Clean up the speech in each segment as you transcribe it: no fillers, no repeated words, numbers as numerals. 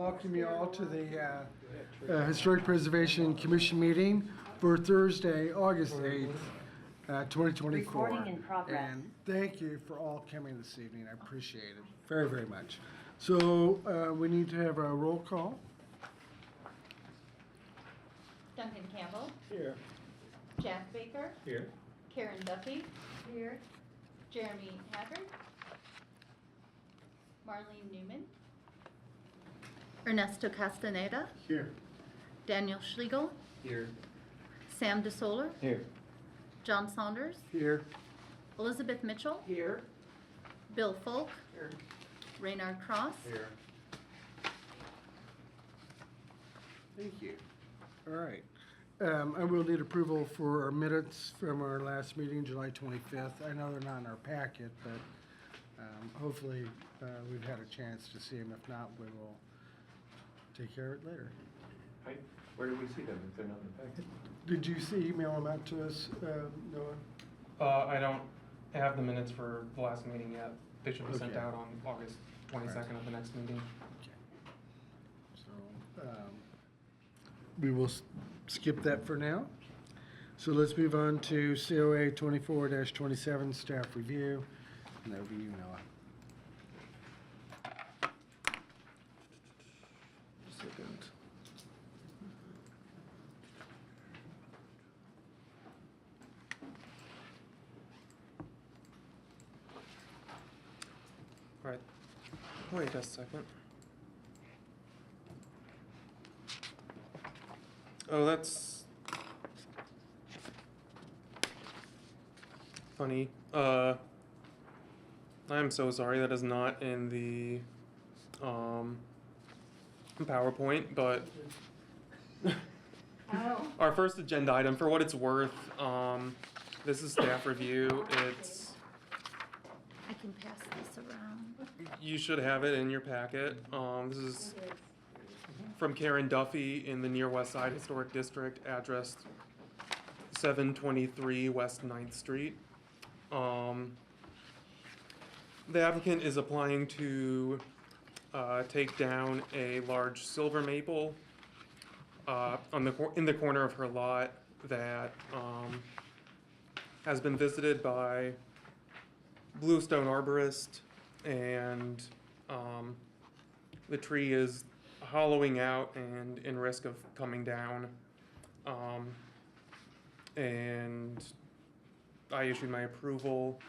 welcome you all to the Historic Preservation Commission meeting for Thursday, August 8th, 2024. Recording in progress. And thank you for all coming this evening. I appreciate it very, very much. So we need to have a roll call. Duncan Campbell. Here. Jack Baker. Here. Karen Duffy. Here. Jeremy Haggard. Marlene Newman. Ernesto Castaneda. Here. Daniel Schlegel. Here. Sam DeSoler. Here. John Saunders. Here. Elizabeth Mitchell. Here. Bill Folk. Here. Raynard Cross. Here. Thank you. All right. I will need approval for our minutes from our last meeting, July 25th. I know they're not in our packet, but hopefully we've had a chance to see them. If not, we will take care of it later. Hi. Where do we see them if they're not in the packet? Did you email them out to us, Noah? I don't have the minutes for the last meeting yet. They should be sent Okay. out on August 22nd of the next meeting. Okay. So we will skip that for now. So let's move on to COA 24-27 staff review, and that will be you, Noah. Just a second. All right. Wait just a second. Oh, that's funny. I'm so sorry that is not in the PowerPoint, but our first agenda item, for what it's worth, this is staff review. It's I can pass this around. You should have it in your packet. This is from Karen Duffy in the Near West Side Historic District, addressed 723 West 9th Street. The applicant is applying to take down a large silver maple in the corner of her lot that has been visited by bluestone arborist, and the tree is hollowing out and in risk of coming down. And I issued my approval.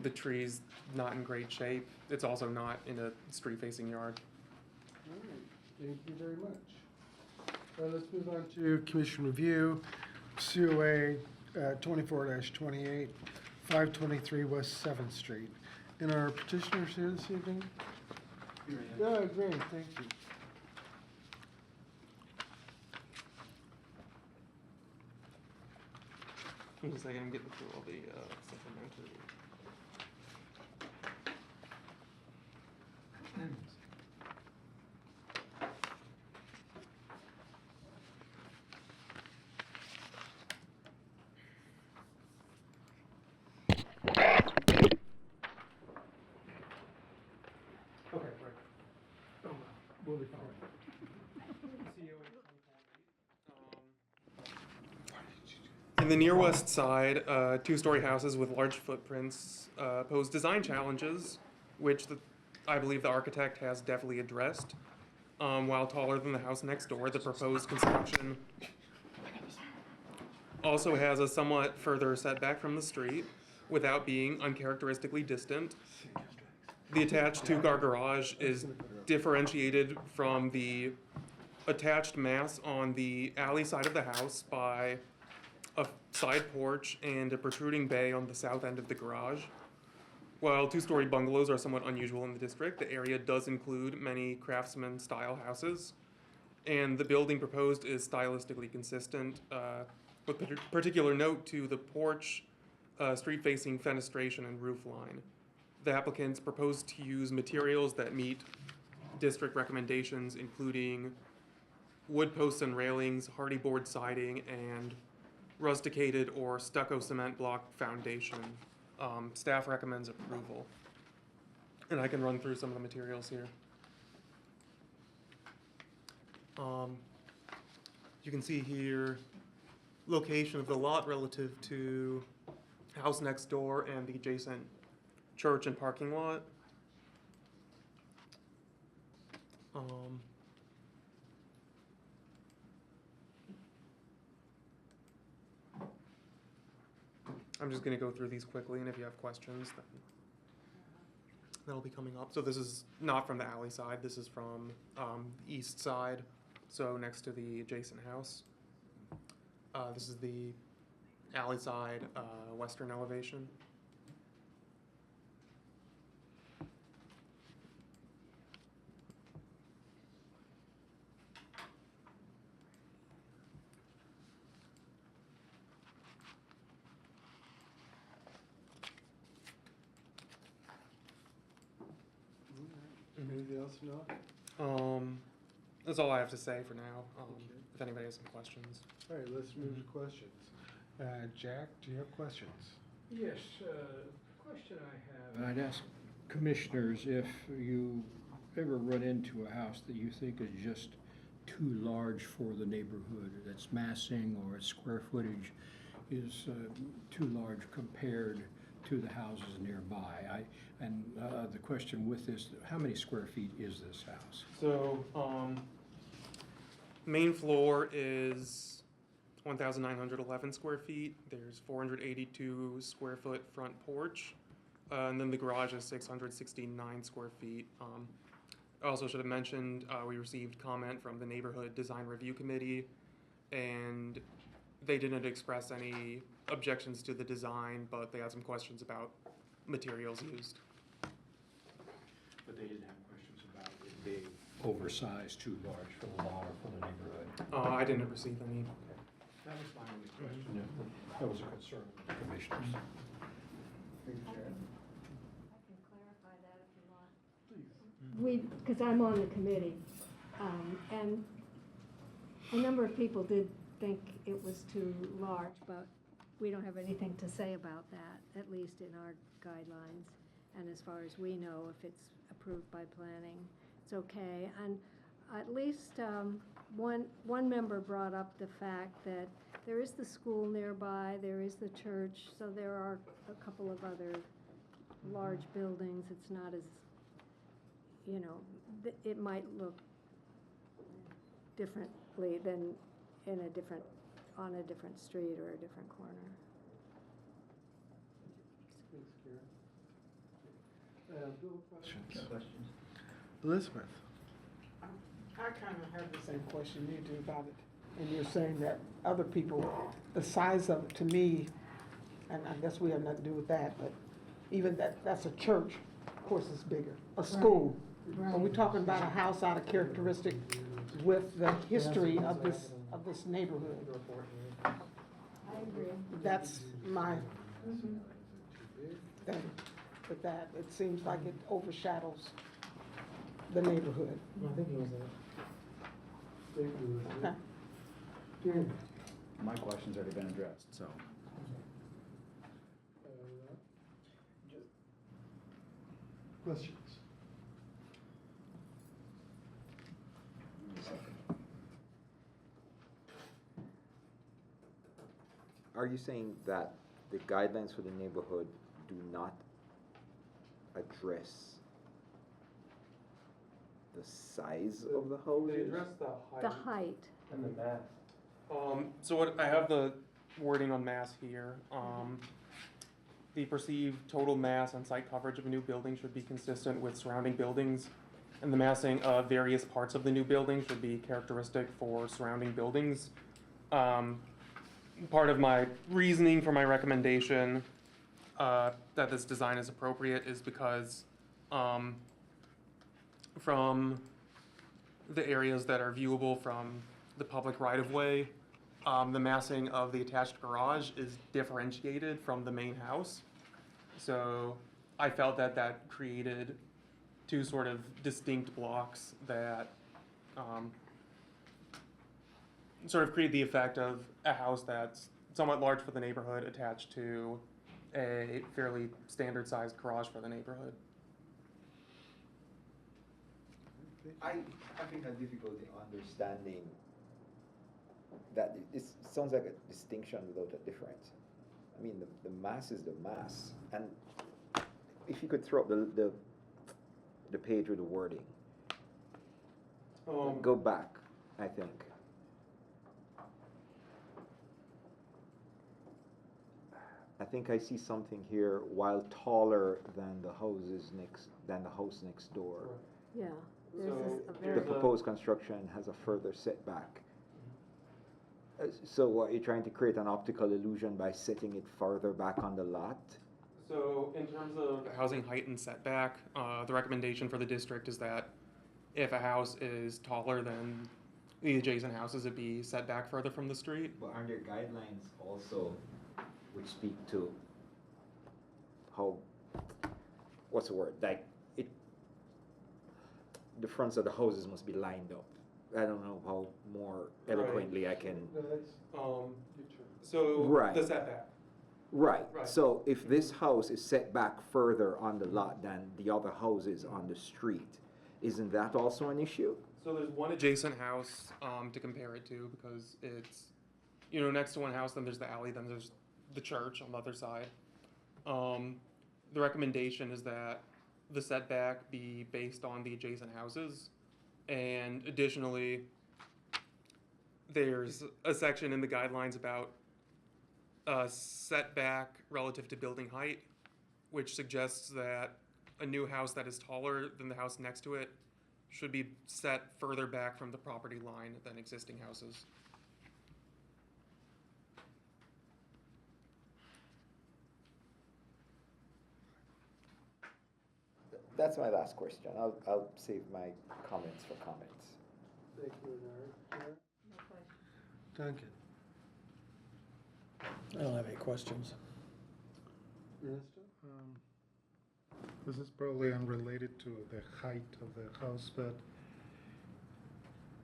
The tree's not in great shape. It's also not in a street-facing yard. All right. Thank you very much. Let's move on to commission review, COA 24-28, 523 West 7th Street. And our petitioners here this evening? Yeah, great, thank you. Just a second, I'm getting through all the supplementary. Okay, right. Oh, we'll be fine. In the near west side, two-story houses with large footprints pose design challenges, which I believe the architect has definitely addressed. While taller than the house next door, the proposed construction also has a somewhat further setback from the street without being uncharacteristically distant. The attached two-car garage is differentiated from the attached mass on the alley side of the house by a side porch and a protruding bay on the south end of the garage. While two-story bungalows are somewhat unusual in the district, the area does include many craftsman-style houses, and the building proposed is stylistically consistent, with particular note to the porch, street-facing fenestration, and roof line. The applicants propose to use materials that meet district recommendations, including wood posts and railings, hardy board siding, and rusticated or stucco cement block foundation. Staff recommends approval. And I can run through some of the materials here. You can see here location of the lot relative to house next door and the adjacent church and parking lot. I'm just gonna go through these quickly, and if you have questions, then that'll be coming up. So this is not from the alley side, this is from the east side, so next to the adjacent house. This is the alley side, western elevation. Anything else, no? That's all I have to say for now. Okay. If anybody has some questions. All right, let's move to questions. Jack, do you have questions? Yes, question I have, I'd ask commissioners if you ever run into a house that you think is just too large for the neighborhood, its massing or its square footage is too large compared to the houses nearby. The question with this, how many square feet is this house? So, main floor is 1,911 square feet. There's 482 square foot front porch. And then the garage is 669 square feet. I also should have mentioned, we received comment from the Neighborhood Design Review Committee, and they didn't express any objections to the design, but they had some questions about materials used. But they didn't have questions about it being oversized, too large for the lot or for the neighborhood. I didn't receive any. That was my only question. That was a concern of the commissioners. Thank you, Jack. I can clarify that if you want. Because I'm on the committee, and a number of people did think it was too large, but we don't have anything to say about that, at least in our guidelines. And as far as we know, if it's approved by planning, it's okay. And at least one member brought up the fact that there is the school nearby, there is the church, so there are a couple of other large buildings. It's not as, it might look differently than on a different street or a different corner. Thanks, Karen. Bill, questions? Elizabeth? I kind of have the same question you do about it. And you're saying that other people, the size of it to me, and I guess we have nothing to do with that, but even that's a church, of course it's bigger, a school. Are we talking about a house out of characteristic with the history of this neighborhood? I agree. That's my thing with that. It seems like it overshadows the neighborhood. I think it was Thank you, Elizabeth. Okay. Jeremy? My question's already been addressed, so. Questions? Are you saying that the guidelines for the neighborhood do not address the size of the houses? They address The height. And the math. So what, I have the wording on mass here. The perceived total mass and site coverage of a new building should be consistent with surrounding buildings, and the massing of various parts of the new building should be characteristic for surrounding buildings. Part of my reasoning for my recommendation that this design is appropriate is because from the areas that are viewable from the public right-of-way, the massing of the attached garage is differentiated from the main house. So I felt that that created two sort of distinct blocks that sort of create the effect of a house that's somewhat large for the neighborhood attached to a fairly standard sized garage for the neighborhood. I having a difficulty understanding that it sounds like a distinction without a difference. I mean, the mass is the mass, and if you could throw up the page with the wording, go back, I think. I think I see something here, while taller than the house next door. Yeah. This So is a The very, proposed construction has a further setback. So what, you're trying to create an optical illusion by setting it farther back on the lot? So in terms of housing height and setback, the recommendation for the district is that if a house is taller than the adjacent houses, it be set back further from the street. But aren't there guidelines also which speak to how, what's the word, like, the fronts of the houses must be lined up? I don't know how more eloquently I can. So Right. the setback. Right, Right. so if this house is set back further on the lot than the other houses on the street, isn't that also an issue? So there's one adjacent house to compare it to because it's, next to one house, then there's the alley, then there's the church on the other side. The recommendation is that the setback be based on the adjacent houses. And additionally, there's a section in the guidelines about setback relative to building height, which suggests that a new house that is taller than the house next to it should be set further back from the property line than existing houses. That's my last question. I'll save my comments for comments. Thank you, Bernard. Duncan? I don't have any questions. Ernesto? This is probably unrelated to the height of the house, but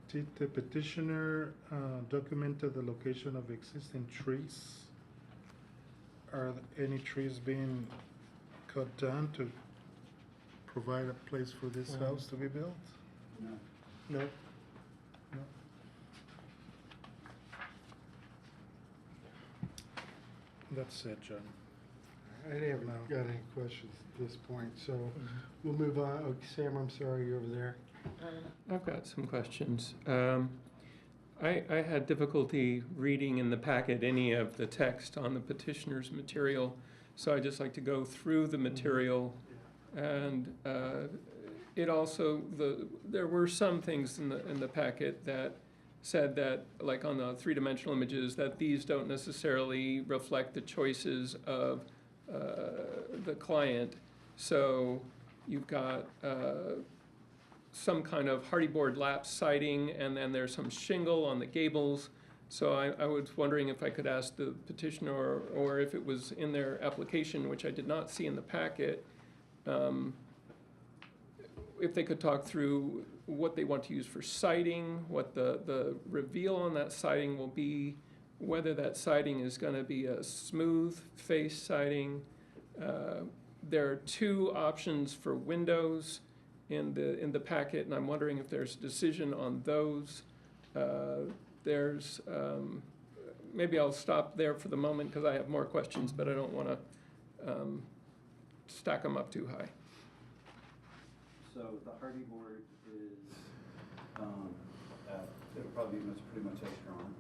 did the petitioner documented the location of existing trees? Are any trees being cut down to provide a place for this house to be built? No. No? No. That's it, John. I haven't got any questions at this point, so we'll move on. Oh, Sam, I'm sorry, you're over there. I've got some questions. I had difficulty reading in the packet any of the text on the petitioner's material, so I'd just like to go through the material. And it also, there were some things in the packet that said that, like on the three-dimensional images, that these don't necessarily reflect the choices of the client. So you've got some kind of hardy board lap siding, and then there's some shingle on the gables. So I was wondering if I could ask the petitioner, or if it was in their application, which I did not see in the packet, if they could talk through what they want to use for siding, what the reveal on that siding will be, whether that siding is going to be a smooth face siding. There are two options for windows in the packet, and I'm wondering if there's a decision on those. Maybe I'll stop there for the moment because I have more questions, but I don't want to stack them up too high. So the hardy board is, it'll probably be pretty much as drawn.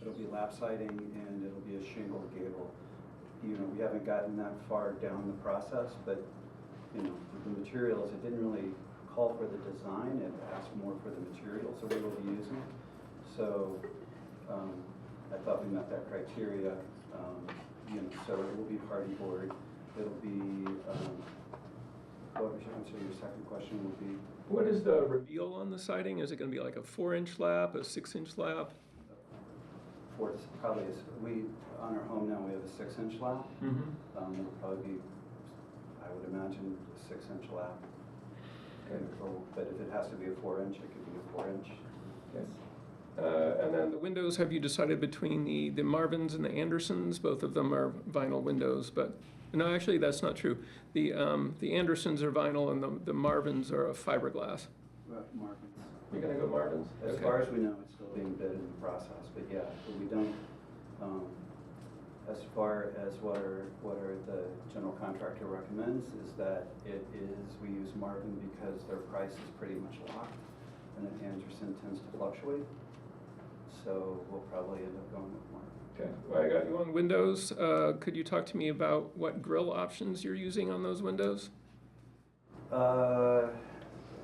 It'll be lap siding and it'll be a shingle gable. We haven't gotten that far down the process, but the materials, it didn't really call for the design, it asked more for the materials that we will be using. So I thought we met that criteria. So it will be hardy board. It'll be, what was your second question would be? What is the reveal on the siding? Is it going to be like a 4-inch lap, a 6-inch lap? Probably on our home now, we have a 6-inch lap. It'll probably be, I would imagine, a 6-inch lap. Okay. But if it has to be a 4-inch, it could be a 4-inch. Okay. And then the windows, have you decided between the Marvins and the Andersons? Both of them are vinyl windows, but no, actually that's not true. The Andersons are vinyl and the Marvins are a fiberglass. Markings. You're gonna go Marvin's? As far as we know, it's still being bid in the process, but yeah, but we don't, as far as what are the general contractor recommends is that we use Marvin because their price is pretty much locked, and then Anderson tends to fluctuate. So we'll probably end up going with Marvin. Okay, well, I got you on windows. Could you talk to me about what grill options you're using on those windows?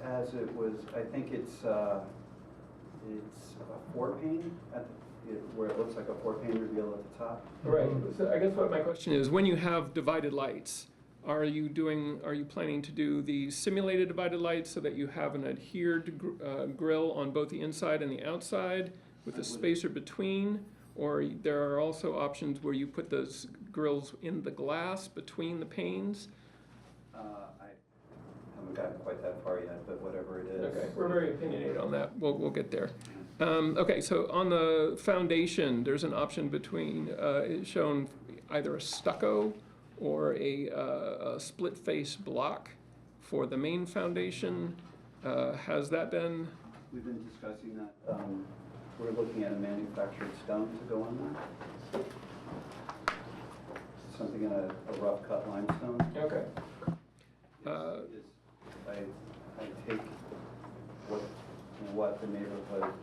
As it was, I think it's a 4-pane where it looks like a 4-pane reveal at the top. Right, so I guess what my question is, when you have divided lights, are you planning to do the simulated divided lights so that you have an adhered grill on both the inside and the outside with a spacer between? Or there are also options where you put those grills in the glass between the panes? I haven't gotten quite that far yet, but whatever it is. Okay, we're very opinionated on that. We'll get there. Okay, so on the foundation, there's an option between, it's shown either a stucco or a split face block for the main foundation. Has that been? We've been discussing that. We're looking at a manufactured stone to go on that. Something in a rough cut limestone. Okay. I take what the neighborhood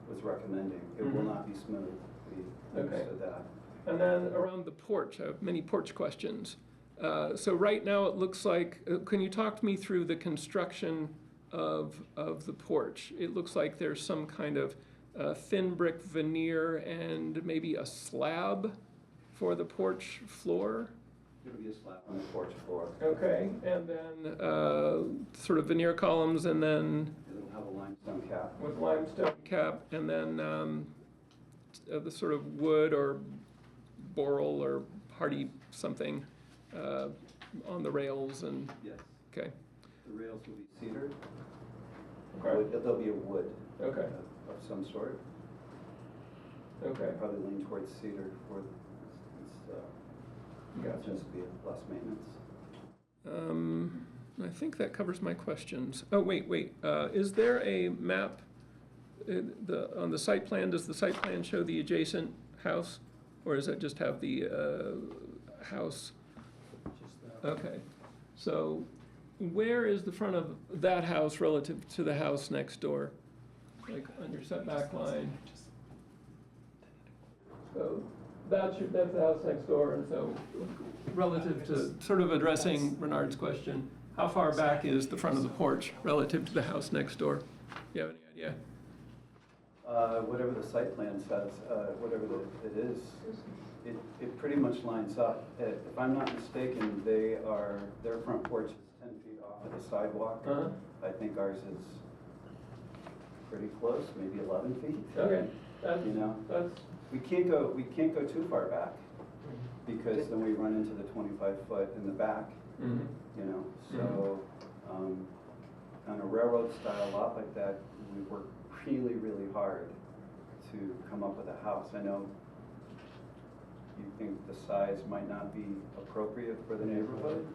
was recommending. It will not be smooth. We understood that. And then around the porch, I have many porch questions. So right now it looks like, can you talk to me through the construction of the porch? It looks like there's some kind of thin brick veneer and maybe a slab for the porch floor. It'll be a slab on the porch floor. Okay, and then sort of veneer columns, and then It'll have a limestone cap. with limestone cap, and then the sort of wood or boral or hardy something on the rails and, Yes. okay. The rails will be cedar. Okay. There'll be a wood Okay, of some sort. okay, Probably lean towards cedar for gotcha. tends to be less maintenance. I think that covers my questions. Oh, wait, is there a map, on the site plan, does the site plan show the adjacent house? Or does it just have the house? Okay, so where is the front of that house relative to the house next door? Like on your setback line? So that's the house next door, and so relative to, sort of addressing Renard's question, how far back is the front of the porch relative to the house next door? Do you have any idea? Whatever the site plan says, whatever it is, it pretty much lines up. If I'm not mistaken, their front porch is 10 feet off of the sidewalk. Uh-huh. I think ours is pretty close, maybe 11 feet. Okay, You know, that's, we can't go too far back because then we run into the 25-foot in the back. mhm. You know, so on a railroad style lot like that, we work really, really hard to come up with a house. I know you think the size might not be appropriate for the neighborhood.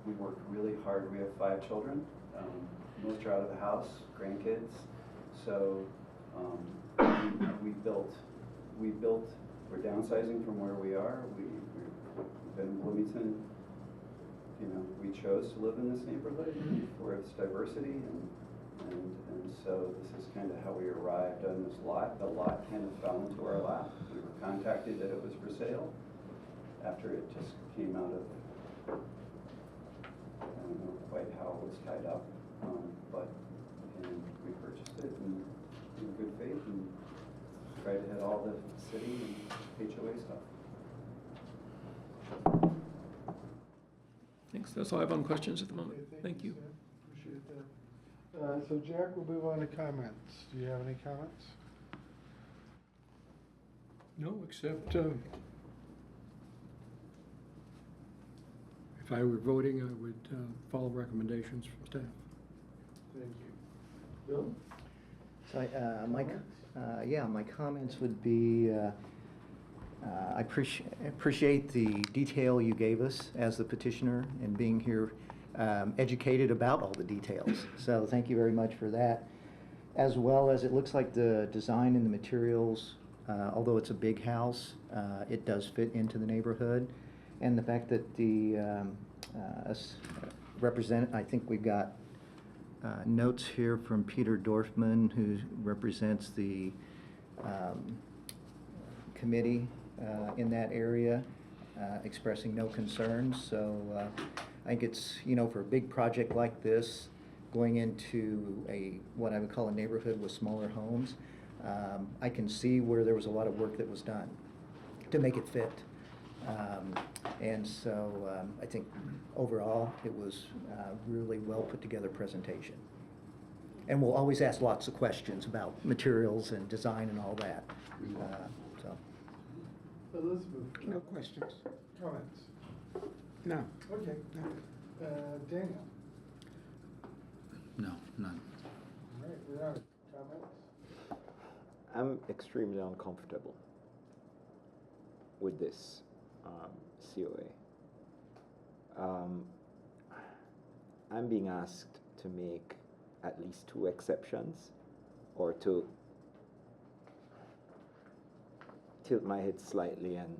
We work really hard. We have 5 children. Most are out of the house, grandkids. So we're downsizing from where we are. We've been in Bloomington. You know, we chose to live in this neighborhood for its diversity, and so this is kind of how we arrived on this lot. The lot kind of fell into our lap. We were contacted that it was for sale after it just came out of, I don't know quite how it was tied up, and we purchased it in good faith and tried to hit all the city and HOA stuff. Thanks, that's all I have on questions at the moment. Thank you. Sam. Appreciate that. So Jack, we'll move on to comments. Do you have any comments? No, except if I were voting, I would follow recommendations from staff. Thank you. Bill? So, my comments would be, I appreciate the detail you gave us as the petitioner and being here educated about all the details. So thank you very much for that. As well as it looks like the design and the materials, although it's a big house, it does fit into the neighborhood. And the fact that the I think we've got notes here from Peter Dorfman, who represents the committee in that area, expressing no concerns. So I think it's, for a big project like this, going into what I would call a neighborhood with smaller homes, I can see where there was a lot of work that was done to make it fit. And so I think overall it was a really well put together presentation. And we'll always ask lots of questions about materials and design and all that. So. Elizabeth? No questions. Comments? No. Okay. Daniel? No, none. All right, Renata, comments? I'm extremely uncomfortable with this COA. I'm being asked to make at least 2 exceptions, or to tilt my head slightly and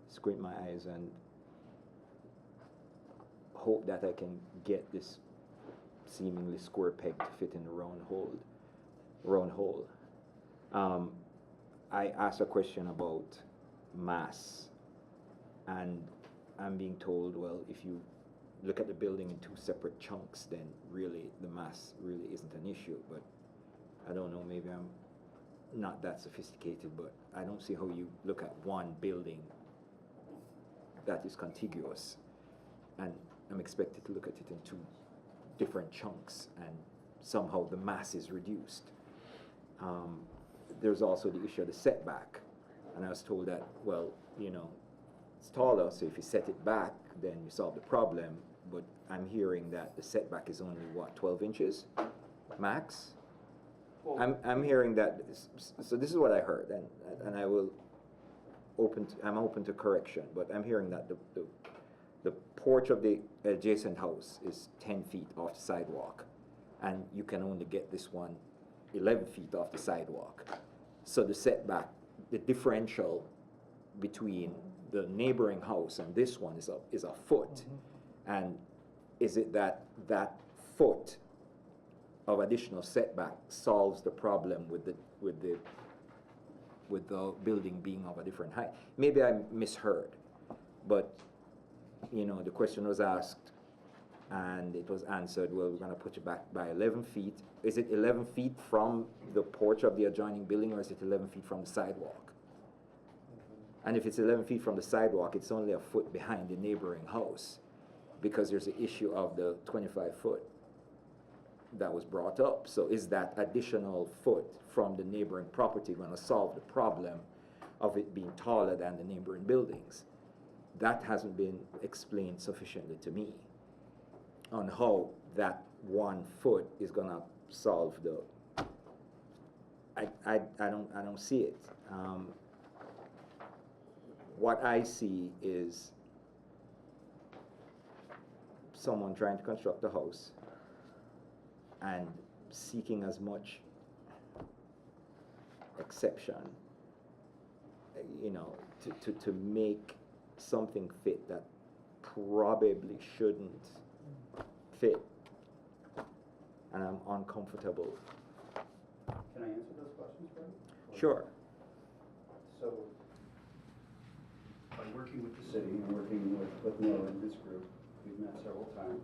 squint my eyes and hope that I can get this seemingly square peg to fit in a round hole. I asked a question about mass, and I'm being told, well, if you look at the building in 2 separate chunks, then really the mass really isn't an issue. But I don't know, maybe I'm not that sophisticated, but I don't see how you look at one building that is contiguous, and I'm expected to look at it in 2 different chunks, and somehow the mass is reduced. There's also the issue of the setback, and I was told that, well, it's taller, so if you set it back, then you solve the problem. But I'm hearing that the setback is only, 12 inches max? I'm hearing that, so this is what I heard, and I'm open to correction, but I'm hearing that the porch of the adjacent house is 10 feet off the sidewalk, and you can only get this one 11 feet off the sidewalk. So the setback, the differential between the neighboring house and this one is a foot. Mm-hmm. And is it that foot of additional setback solves the problem with the building being of a different height? Maybe I misheard, but the question was asked and it was answered, well, we're going to put you back by 11 feet. Is it 11 feet from the porch of the adjoining building, or is it 11 feet from the sidewalk? And if it's 11 feet from the sidewalk, it's only a foot behind the neighboring house, because there's the issue of the 25 foot that was brought up. So is that additional foot from the neighboring property going to solve the problem of it being taller than the neighboring buildings? That hasn't been explained sufficiently to me on how that 1 foot is going to solve the. I don't see it. What I see is someone trying to construct a house and seeking as much exception, to make something fit that probably shouldn't fit, and I'm uncomfortable. Can I answer those questions, Brett? Sure. So, by working with the city and working with Noah and his group, we've met several times.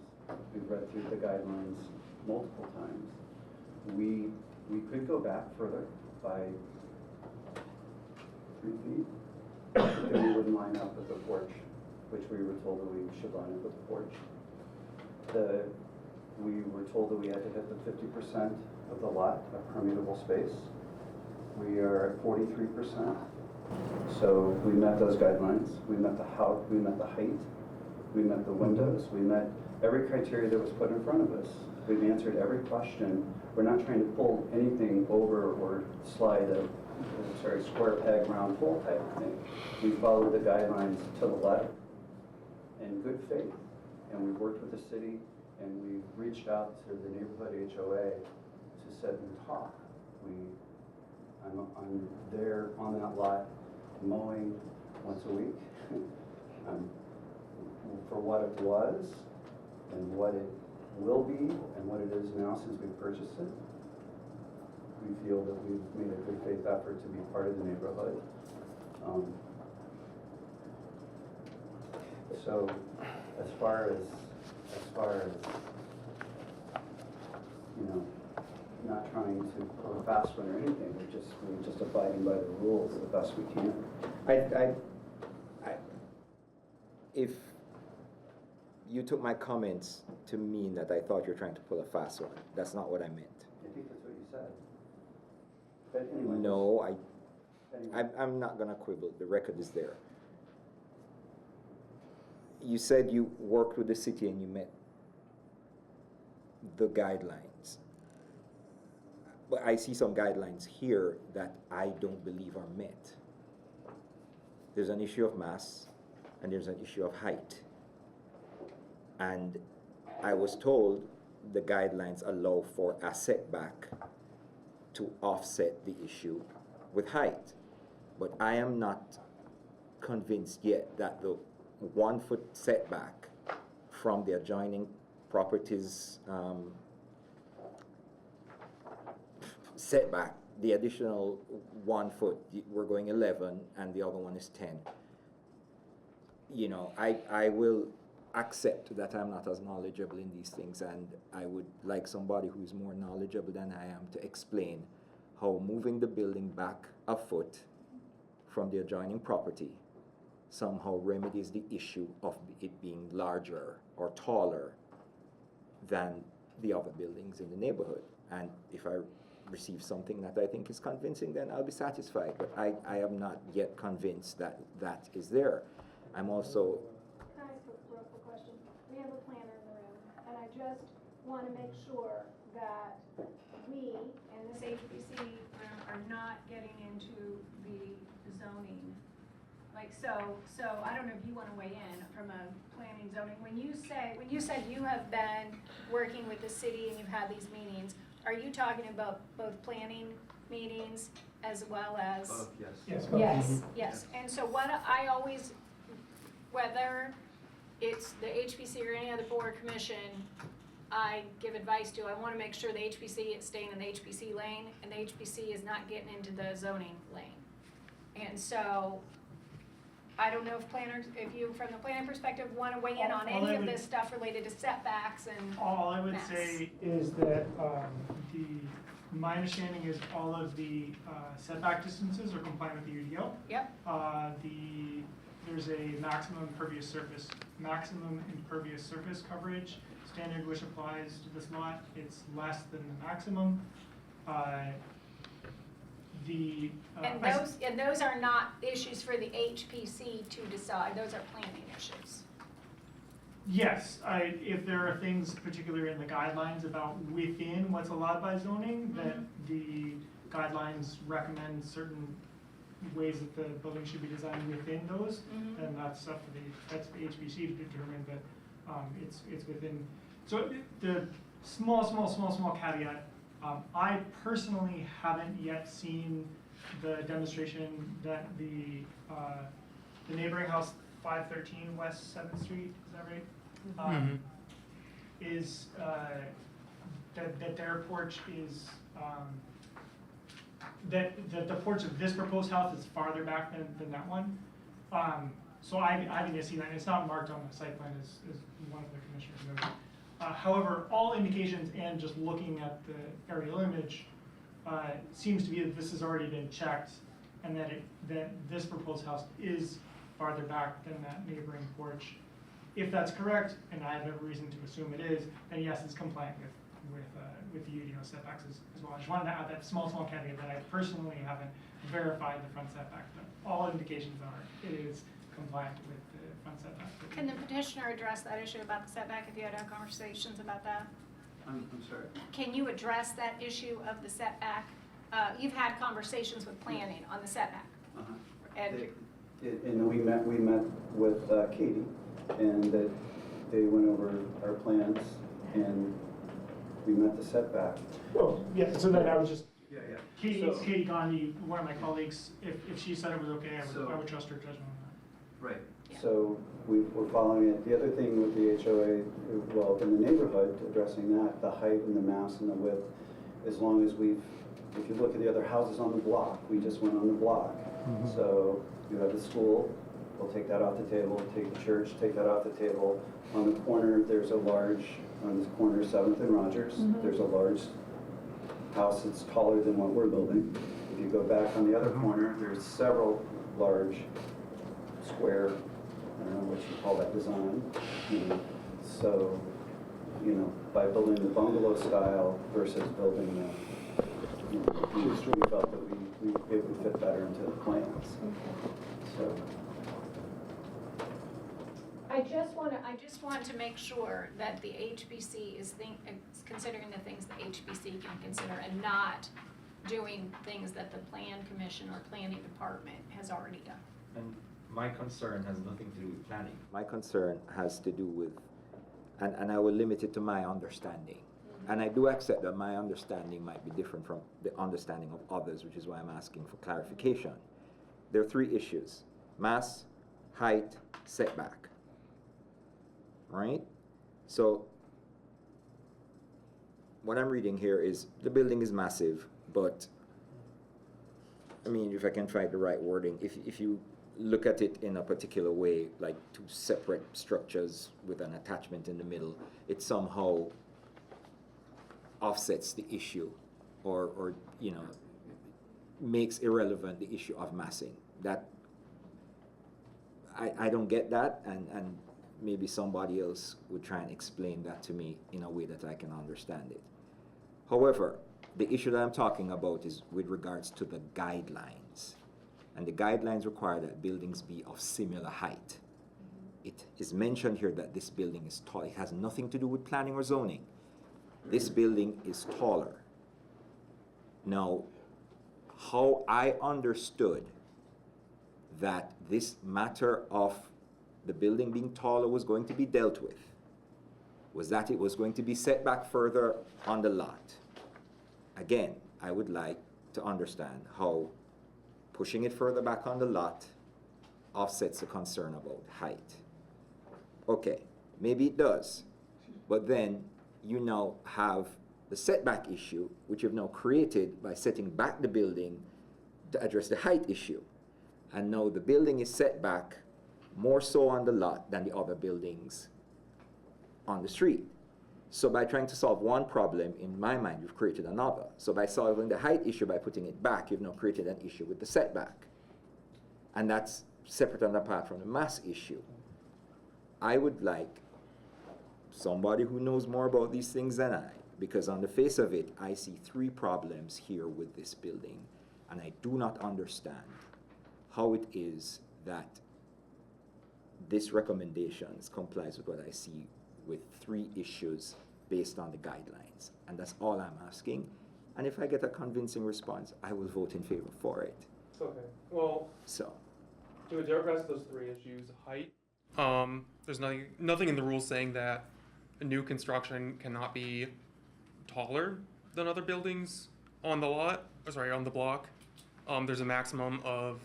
We've read through the guidelines multiple times. We could go back further by 3 feet. Then we wouldn't line up with the porch, which we were told that we should line up with the porch. We were told that we had to hit the 50% of the lot of permeable space. We are at 43%. So we met those guidelines. We met the height. We met the windows. We met every criteria that was put in front of us. We've answered every question. We're not trying to pull anything over or slide a square peg, round hole type of thing. We followed the guidelines to the letter in good faith, and we've worked with the city and we reached out to the neighborhood HOA to sit and talk. I'm there on that lot mowing once a week. For what it was and what it will be and what it is now since we purchased it, we feel that we've made a good faith effort to be part of the neighborhood. So as far as, you know, not trying to pull a fast one or anything, we're just abiding by the rules the best we can. If you took my comments to mean that I thought you were trying to pull a fast one, that's not what I meant. I think that's what you said. But anyway. No, Anyway. I'm not gonna quibble, the record is there. You said you worked with the city and you met the guidelines. But I see some guidelines here that I don't believe are met. There's an issue of mass and there's an issue of height. And I was told the guidelines allow for a setback to offset the issue with height. But I am not convinced yet that the 1 foot setback from the adjoining properties setback, the additional 1 foot, we're going 11 and the other one is 10. You know, I will accept that I'm not as knowledgeable in these things, and I would like somebody who's more knowledgeable than I am to explain how moving the building back a foot from the adjoining property somehow remedies the issue of it being larger or taller than the other buildings in the neighborhood. And if I receive something that I think is convincing, then I'll be satisfied. But I am not yet convinced that that is there. I'm also... Can I ask a real quick question? We have a planner in the room, and I just want to make sure that we and this HBC are not getting into the zoning. Like, so I don't know if you want to weigh in from a planning zoning. When you said you have been working with the city and you've had these meetings, are you talking about both planning meetings as well as? Both, yes. Yes. And so what I always, whether it's the HPC or any other board or commission, I give advice to, I want to make sure the HPC is staying in the HPC lane and the HPC is not getting into the zoning lane. And so I don't know if planners, if you, from the planning perspective, want to weigh in on any of this stuff related to setbacks and All I would mass. say is that my understanding is all of the setback distances are compliant with the UDO. Yep. There's a maximum impervious surface coverage standard which applies to this lot. It's less than the maximum. And those are not issues for the HPC to decide. Those are planning issues. Yes, if there are things particularly in the guidelines about within what's allowed by zoning, that the guidelines recommend certain ways that the building should be designed within those, then that's up for that's the HBC to determine, but it's within. So the small caveat, I personally haven't yet seen the demonstration that the neighboring house, 513 West 7th Street, is that right? Is that their porch is that the porch of this proposed house is farther back than that one. So I haven't yet seen that. It's not marked on the site plan as one of the commissioners noted. However, all indications and just looking at the aerial image seems to be that this has already been checked, and that this proposed house is farther back than that neighboring porch. If that's correct, and I have every reason to assume it is, then yes, it's compliant with the UDO setbacks as well. I just wanted to add that small caveat that I personally haven't verified the front setback, but all indications are it is compliant with the front setback. Can the petitioner address that issue about the setback if you had conversations about that? I'm sorry? Can you address that issue of the setback? You've had conversations with planning on the setback. And And we met with Katie, and that they went over our plans and we met the setback. Well, yeah, so then I was just, Yeah, yeah. Katie Gandhi, one of my colleagues, if she said it was okay, I would trust her judgment on that. Right. So we're following it. The other thing with the HOA, well, in the neighborhood, addressing that, the height and the mass and the width, as long as if you look at the other houses on the block, we just went on the block. So you have the school, we'll take that off the table, take the church, take that off the table. On the corner, there's a large, on this corner, 7th and Rogers, there's a large house that's taller than what we're building. If you go back on the other corner, there's several large square, I don't know what you call that design. So, by building the bungalow style versus building the, we felt that it would fit better into the plans. So. I just want to make sure that the HBC is considering the things the HBC can consider and not doing things that the Plan Commission or Planning Department has already done. And my concern has nothing to do with planning. My concern has to do with, and I will limit it to my understanding. And I do accept that my understanding might be different from the understanding of others, which is why I'm asking for clarification. There are 3 issues: mass, height, setback. Right? So what I'm reading here is the building is massive, but I mean, if I can find the right wording, if you look at it in a particular way, like 2 separate structures with an attachment in the middle, it somehow offsets the issue or makes irrelevant the issue of massing. That I don't get that, and maybe somebody else would try and explain that to me in a way that I can understand it. However, the issue that I'm talking about is with regards to the guidelines. And the guidelines require that buildings be of similar height. It is mentioned here that this building is tall. It has nothing to do with planning or zoning. This building is taller. Now, how I understood that this matter of the building being taller was going to be dealt with was that it was going to be set back further on the lot. Again, I would like to understand how pushing it further back on the lot offsets the concern about height. Okay, maybe it does, but then you now have the setback issue, which you've now created by setting back the building to address the height issue. And now the building is set back more so on the lot than the other buildings on the street. So by trying to solve one problem, in my mind, you've created another. So by solving the height issue by putting it back, you've now created an issue with the setback. And that's separate and apart from the mass issue. I would like somebody who knows more about these things than I, because on the face of it, I see 3 problems here with this building, and I do not understand how it is that this recommendation complies with what I see with 3 issues based on the guidelines. And that's all I'm asking. And if I get a convincing response, I will vote in favor for it. Okay, well, So, to address those 3 issues, height, there's nothing in the rules saying that a new construction cannot be taller than other buildings on the on the block. There's a maximum of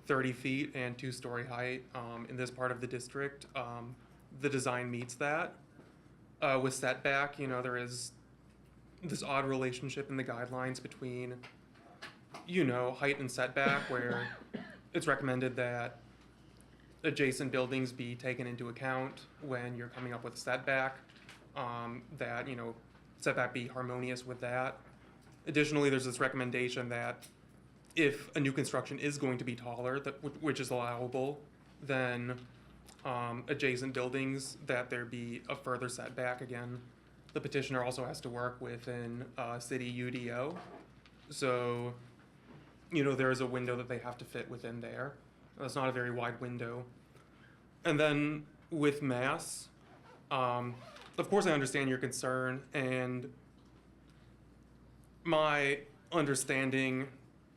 30 feet and 2-story height in this part of the district. The design meets that. With setback, there is this odd relationship in the guidelines between, height and setback, where it's recommended that adjacent buildings be taken into account when you're coming up with a setback, that, setback be harmonious with that. Additionally, there's this recommendation that if a new construction is going to be taller, which is allowable, then adjacent buildings, that there be a further setback. Again, the petitioner also has to work within city UDO. So, there is a window that they have to fit within there. It's not a very wide window. And then with mass, of course I understand your concern, and my understanding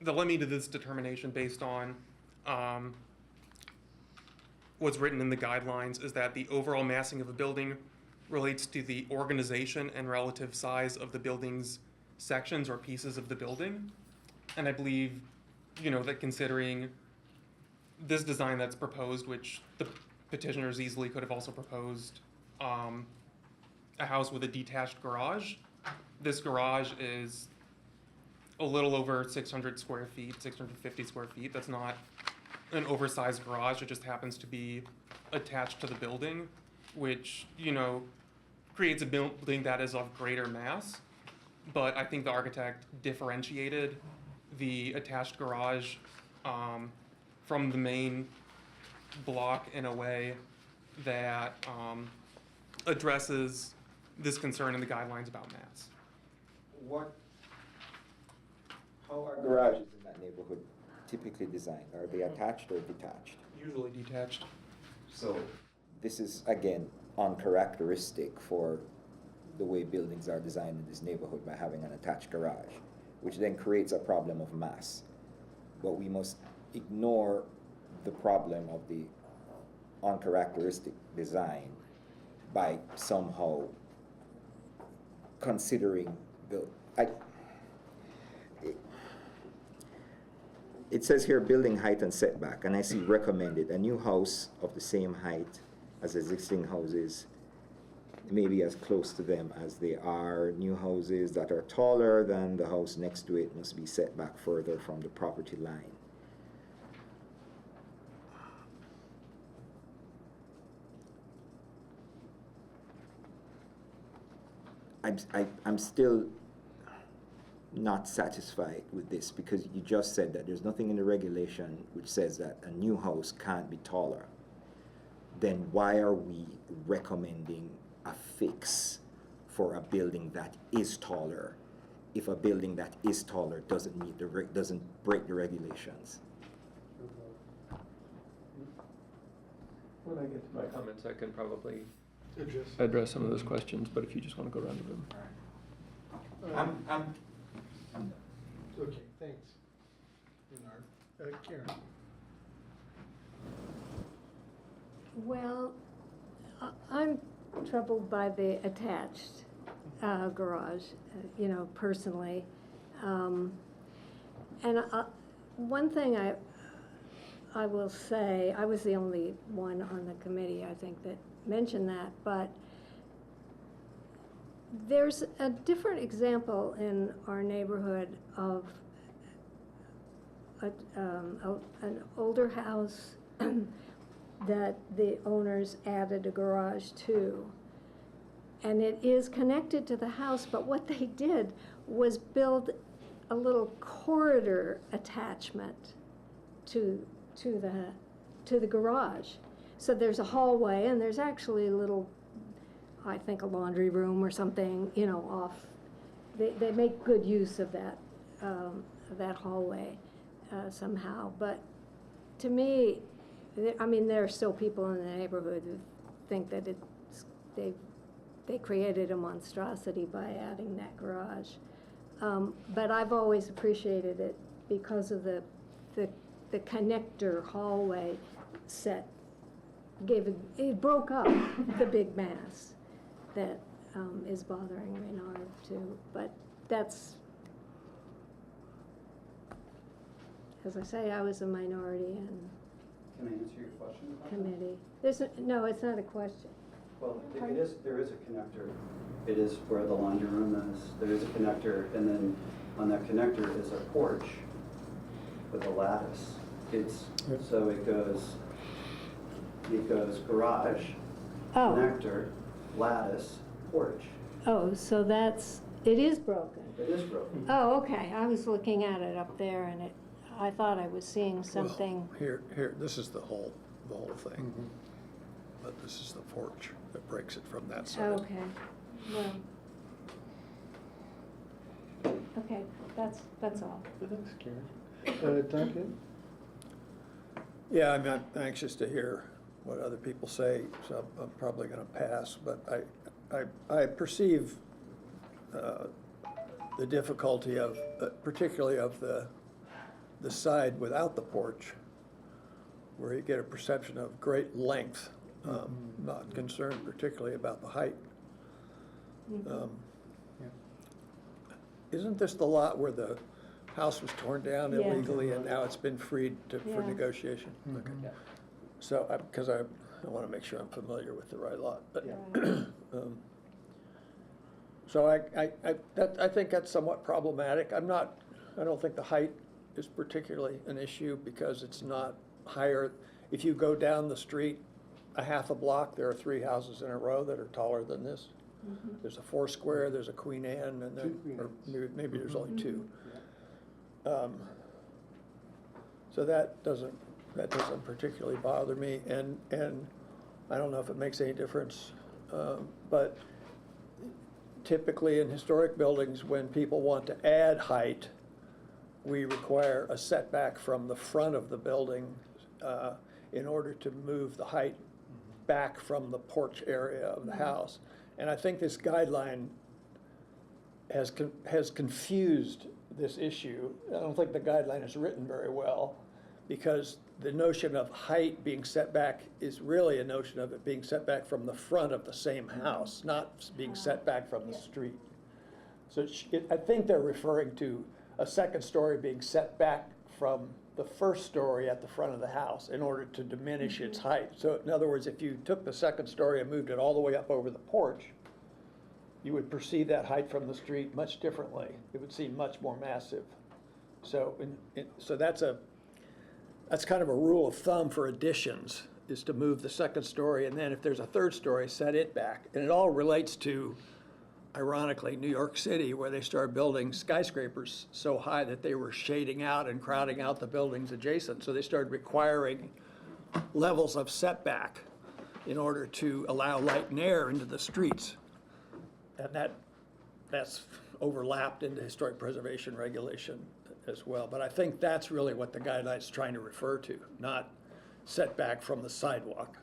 that led me to this determination based on what's written in the guidelines is that the overall massing of a building relates to the organization and relative size of the building's sections or pieces of the building. And I believe, that considering this design that's proposed, which the petitioners easily could have also proposed, a house with a detached garage. This garage is a little over 600 square feet, 650 square feet. That's not an oversized garage. It just happens to be attached to the building, which, creates a building that is of greater mass. But I think the architect differentiated the attached garage from the main block in a way that addresses this concern in the guidelines about mass. How are garages in that neighborhood typically designed? Are they attached or detached? Usually detached. So this is, again, uncharacteristic for the way buildings are designed in this neighborhood by having an attached garage, which then creates a problem of mass. But we must ignore the problem of the uncharacteristic design by somehow considering it says here building height and setback, and I see recommended. A new house of the same height as existing houses, maybe as close to them as they are. New houses that are taller than the house next to it must be set back further from the property line. I'm still not satisfied with this, because you just said that there's nothing in the regulation which says that a new house can't be taller. Then why are we recommending a fix for a building that is taller if a building that is taller doesn't meet doesn't break the regulations? When I get to my comments, I can probably address some of those questions, but if you just want to go around the room. I'm done. Okay, thanks. Bernard. Karen. Well, I'm troubled by the attached garage, personally. And one thing I will say, I was the only one on the committee, I think, that mentioned that, but there's a different example in our neighborhood of an older house that the owners added a garage to. And it is connected to the house, but what they did was build a little corridor attachment to the garage. So there's a hallway, and there's actually a little, I think, a laundry room or something, off. They make good use of that hallway somehow. But to me, there are still people in the neighborhood who think that they created a monstrosity by adding that garage. But I've always appreciated it because of the connector hallway set. It broke up the big mass that is bothering Reynard too. But that's, as I say, I was a minority in Can I answer your question about that? committee. No, it's not a question. Well, there is a connector. It is where the laundry room is. There is a connector, and then on that connector is a porch with a lattice. So it goes garage, Oh. connector, lattice, porch. Oh, so it is broken. It is broken. Oh, okay. I was looking at it up there, and I thought I was seeing something. Well, here, this is the whole thing. But this is the porch that breaks it from that side. Okay, well. Okay, that's all. Thanks, Karen. Duncan? Yeah, I'm anxious to hear what other people say, so I'm probably gonna pass, but I perceive the difficulty of, particularly of the side without the porch, where you get a perception of great length. Not concerned particularly about the height Isn't this the lot where the house was torn down Yeah. illegally and now it's been freed for Yeah. negotiation? Okay. So, because I want to make sure I'm familiar with the right lot, but, Right. so I think that's somewhat problematic. I don't think the height is particularly an issue because it's not higher. If you go down the street a half a block, there are 3 houses in a row that are taller than this. There's a Foursquare, there's a Queen Anne, and then, or maybe there's only 2. So that doesn't particularly bother me, and I don't know if it makes any difference, but typically in historic buildings, when people want to add height, we require a setback from the front of the building in order to move the height back from the porch area of the house. And I think this guideline has confused this issue. I don't think the guideline is written very well, because the notion of height being set back is really a notion of it being set back from the front of the same house, not being set back from the street. So I think they're referring to a second story being set back from the first story at the front of the house in order to diminish its height. So in other words, if you took the second story and moved it all the way up over the porch, you would perceive that height from the street much differently. It would seem much more massive. So, so that's kind of a rule of thumb for additions, is to move the second story, and then if there's a third story, set it back. And it all relates to, ironically, New York City, where they started building skyscrapers so high that they were shading out and crowding out the buildings adjacent. So they started requiring levels of setback in order to allow light and air into the streets. And that's overlapped into historic preservation regulation as well. But I think that's really what the guideline's trying to refer to, not setback from the sidewalk.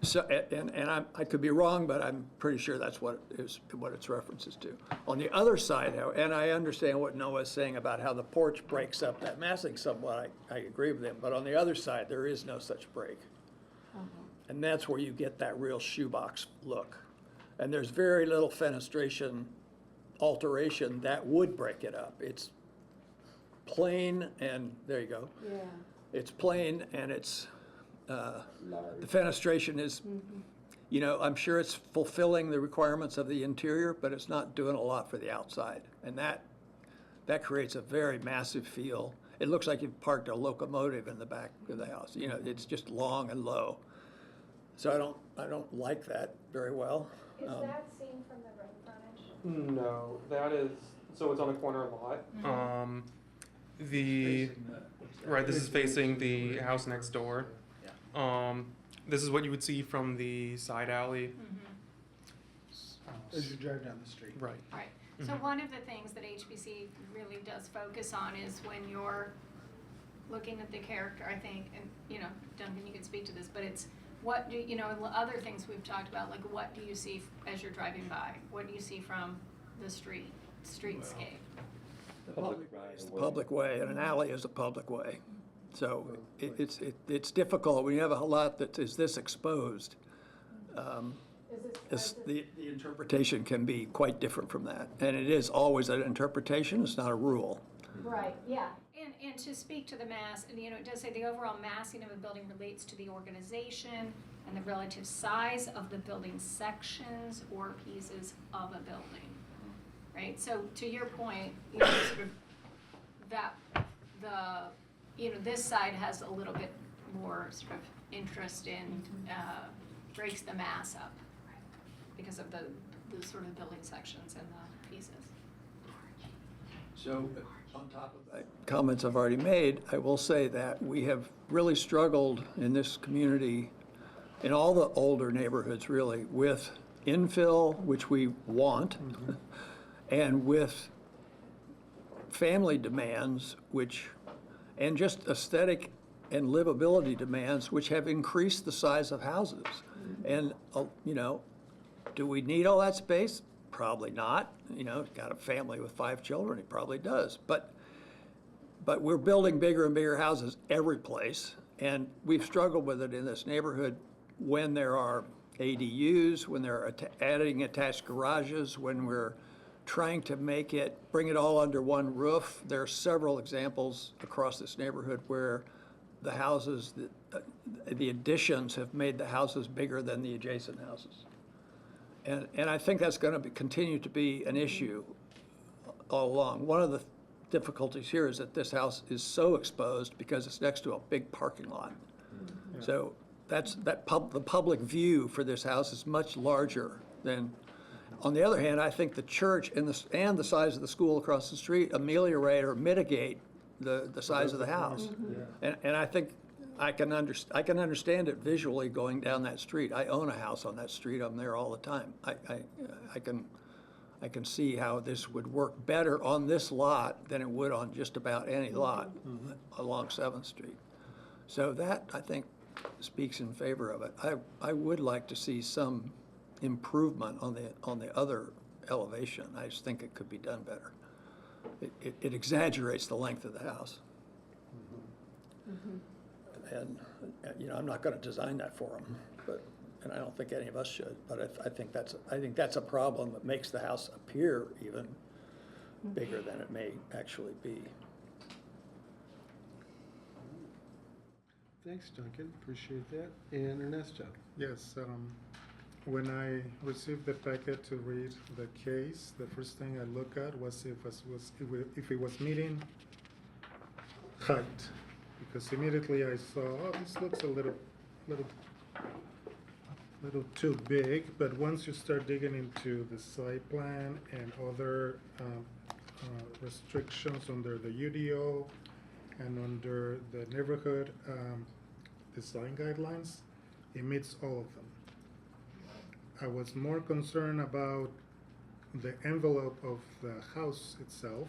So, and I could be wrong, but I'm pretty sure that's what its references to. On the other side, and I understand what Noah's saying about how the porch breaks up that massing somewhat, I agree with him, but on the other side, there is no such break. And that's where you get that real shoebox look. And there's very little fenestration alteration that would break it up. It's plain, and there you go. Yeah. It's plain, and it's, the fenestration is, you know, I'm sure it's fulfilling the requirements of the interior, but it's not doing a lot for the outside. And that creates a very massive feel. It looks like you've parked a locomotive in the back of the house. You know, it's just long and low. So I don't like that very well. Is that seen from the road frontage? No, that is, so it's on a corner lot. Right, this is facing the house next door. This is what you would see from the side alley. As you drive down the street. Right. Right, so one of the things that HBC really does focus on is when you're looking at the character, I think, and, you know, Duncan, you can speak to this, but it's what do, you know, other things we've talked about, like what do you see as you're driving by? What do you see from the streetscape? The public way, and an alley is a public way. So it's difficult when you have a lot that is this exposed. The interpretation can be quite different from that. And it is always an interpretation, it's not a rule. Right, yeah. And to speak to the mass, and you know, it does say the overall massing of a building relates to the organization and the relative size of the building sections or pieces of a building. Right, so to your point, you know, sort of that you know, this side has a little bit more sort of interest in, breaks the mass up because of the sort of building sections and the pieces. So on top of the comments I've already made, I will say that we have really struggled in this community, in all the older neighborhoods really, with infill, which we want, and with family demands, and just aesthetic and livability demands, which have increased the size of houses. And, you know, do we need all that space? Probably not. You know, got a family with 5 children, he probably does. But we're building bigger and bigger houses every place, and we've struggled with it in this neighborhood when there are ADUs, when they're adding attached garages, when we're trying to bring it all under one roof. There are several examples across this neighborhood where the houses, the additions have made the houses bigger than the adjacent houses. And I think that's going to continue to be an issue all along. One of the difficulties here is that this house is so exposed because it's next to a big parking lot. So the public view for this house is much larger than. On the other hand, I think the church and the size of the school across the street ameliorate or mitigate the size of the house. And I think I can understand it visually going down that street. I own a house on that street. I'm there all the time. I can see how this would work better on this lot than it would on just about any lot along 7th Street. So that, I think, speaks in favor of it. I would like to see some improvement on the other elevation. I just think it could be done better. It exaggerates the length of the house. And, I'm not gonna design that for them, and I don't think any of us should, but I think that's a problem that makes the house appear even bigger than it may actually be. Thanks, Duncan, appreciate that. And Ernesto? Yes, when I received the packet to read the case, the first thing I looked at was if it was meeting height. Because immediately I saw, oh, this looks a little too big, but once you start digging into the site plan and other restrictions under the UDO and under the neighborhood design guidelines, it meets all of them. I was more concerned about the envelope of the house itself,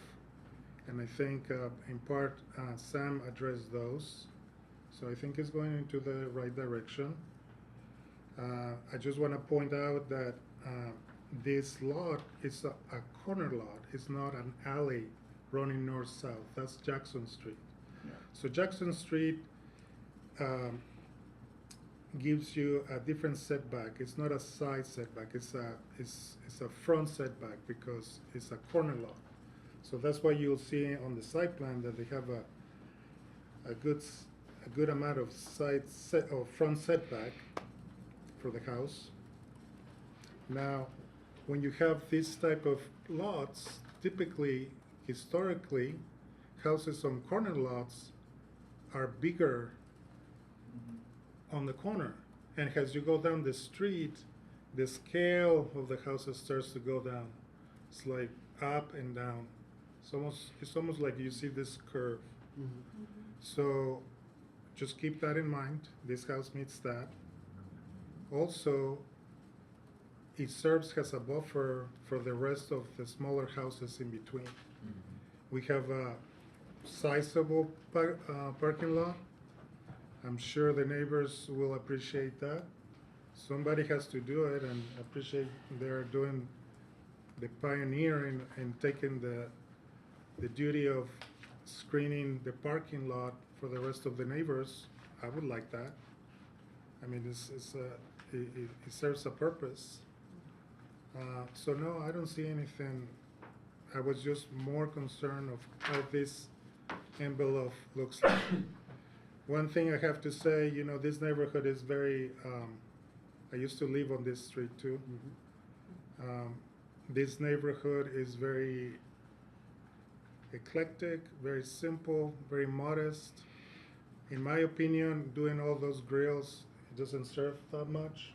and I think in part Sam addressed those, so I think it's going into the right direction. I just want to point out that this lot is a corner lot. It's not an alley running north-south. That's Jackson Street. Yeah. So Jackson Street gives you a different setback. It's not a side setback. It's a front setback because it's a corner lot. So that's why you'll see on the site plan that they have a good amount of front setback for the house. Now, when you have this type of lots, typically, historically, houses on corner lots are bigger on the corner. And as you go down the street, the scale of the houses starts to go down. It's like up and down. It's almost like you see this curve. So just keep that in mind. This house meets that. Also, it serves as a buffer for the rest of the smaller houses in between. We have a sizable parking lot. I'm sure the neighbors will appreciate that. Somebody has to do it, and appreciate they're doing the pioneering and taking the duty of screening the parking lot for the rest of the neighbors. I would like that. I mean, it serves a purpose. So no, I don't see anything. I was just more concerned of how this envelope looks like. One thing I have to say, this neighborhood is very, I used to live on this street too. This neighborhood is very eclectic, very simple, very modest. In my opinion, doing all those grills, it doesn't serve that much.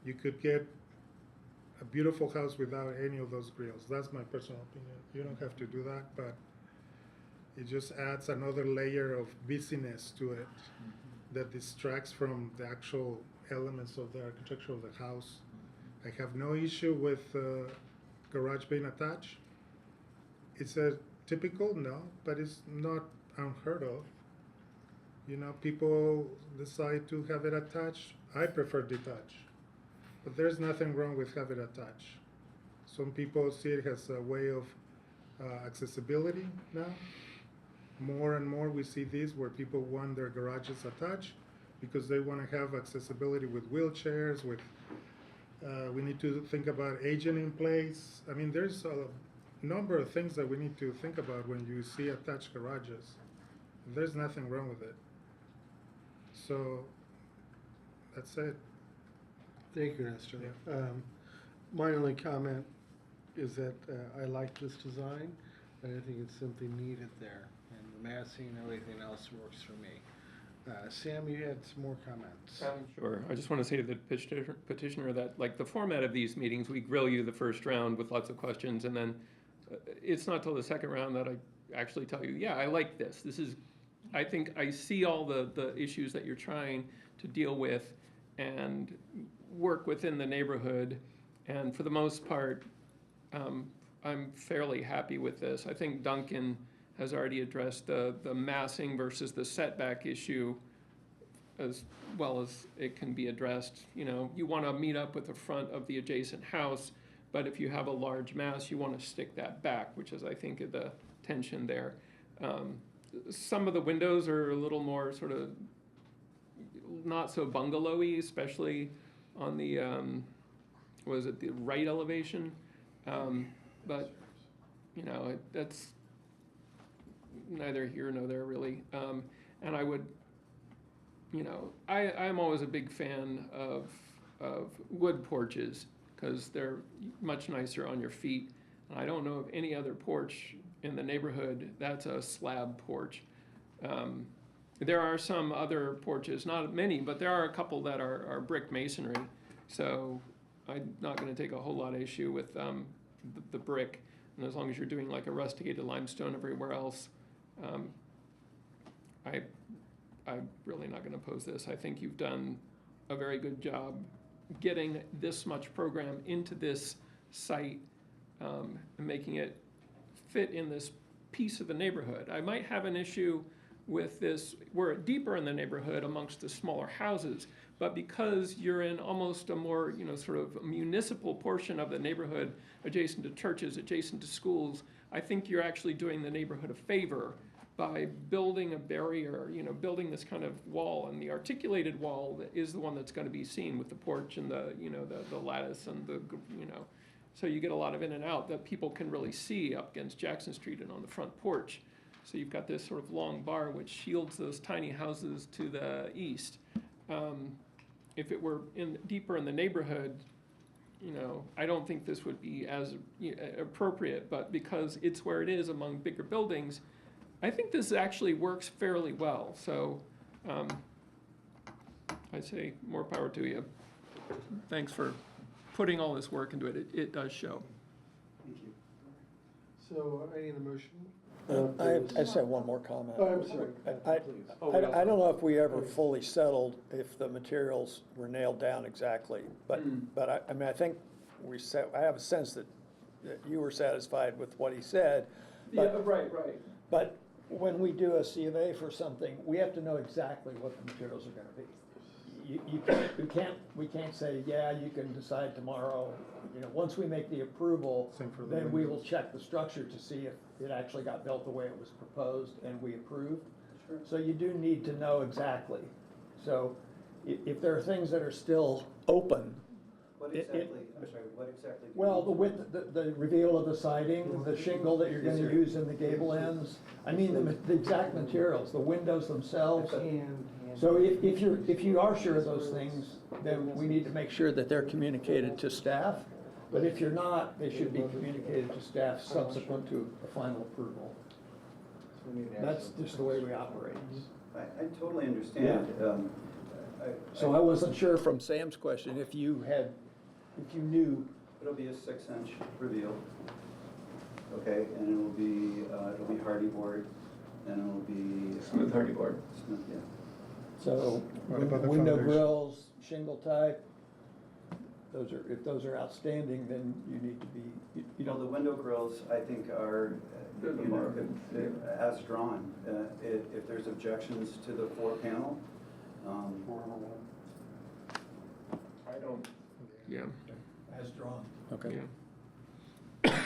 You could get a beautiful house without any of those grills. That's my personal opinion. You don't have to do that, but it just adds another layer of busyness to it that distracts from the actual elements of the architecture of the house. I have no issue with garage being attached. It's a typical, no, but it's not unheard of. People decide to have it attached. I prefer detached, but there's nothing wrong with having it attached. Some people see it as a way of accessibility now. More and more we see this where people want their garages attached because they wanna have accessibility with wheelchairs, with, we need to think about aging in place. I mean, there's a number of things that we need to think about when you see attached garages. There's nothing wrong with it. So, that's it. Thank you, Nestor. Yeah. My only comment is that I like this design, and I think it's simply needed there. And the massing and everything else works for me. Sam, you had some more comments. Sure. I just want to say to the petitioner that, like, the format of these meetings, we grill you the first round with lots of questions, and then it's not till the second round that I actually tell you, yeah, I like this. This is, I think I see all the issues that you're trying to deal with and work within the neighborhood. And for the most part, I'm fairly happy with this. I think Duncan has already addressed the massing versus the setback issue as well as it can be addressed. You know, you want to meet up with the front of the adjacent house, but if you have a large mass, you want to stick that back, which is, I think, the tension there. Some of the windows are a little more sort of not so bungalowy, especially on the, was it the right elevation? But, you know, that's neither here nor there, really. And I would, you know, I'm always a big fan of wood porches because they're much nicer on your feet. And I don't know of any other porch in the neighborhood that's a slab porch. There are some other porches, not many, but there are a couple that are brick masonry. So I'm not going to take a whole lot of issue with the brick. And as long as you're doing like a rusticated limestone everywhere else, I'm really not going to oppose this. I think you've done a very good job getting this much program into this site and making it fit in this piece of the neighborhood. I might have an issue with this, we're deeper in the neighborhood amongst the smaller houses, but because you're in almost a more, you know, sort of municipal portion of the neighborhood, adjacent to churches, adjacent to schools, I think you're actually doing the neighborhood a favor by building a barrier, you know, building this kind of wall. And the articulated wall that is the one that's going to be seen with the porch and the, you know, the lattice and the, you know, so you get a lot of in and out that people can really see up against Jackson Street and on the front porch. So you've got this sort of long bar which shields those tiny houses to the east. If it were deeper in the neighborhood, you know, I don't think this would be as appropriate, but because it's where it is among bigger buildings, I think this actually works fairly well. So I'd say more power to you. Thanks for putting all this work into it. It does show. Thank you. So I need a motion. I just have one more comment. Oh, I'm sorry. I don't know if we ever fully settled if the materials were nailed down exactly, but I mean, I think I have a sense that you were satisfied with what he said. Yeah, right. But when we do a C of A for something, we have to know exactly what the materials are gonna be. We can't say, yeah, you can decide tomorrow. You know, once we make the approval, Same for the then we will windows. check the structure to see if it actually got built the way it was proposed and we approved. Sure. So you do need to know exactly. So if there are things that are still open, What It- exactly, I'm sorry, what exactly? do you well, need the to width, the reveal of the siding, the shingle that you're gonna Yes, sir. use in the gable ends, I mean, the exact materials, the windows themselves. So if you are sure of those things, then we need to make sure that they're communicated to staff. But if you're not, they should be communicated to staff subsequent to a final approval. That's just the way we operate. I totally understand. So I wasn't sure from Sam's question if you knew. It'll be a 6-inch reveal, okay, and it'll be hardy board, and it'll be. Smooth hardy board. Smooth, yeah. So What about the window foundation? grills, shingle type, if those are outstanding, then you need to be, you You know, the don't, window grills, I think, are, They're the you know, market. as drawn. If there's objections to the 4-panel, I don't. Yeah. as drawn. Okay. Yeah.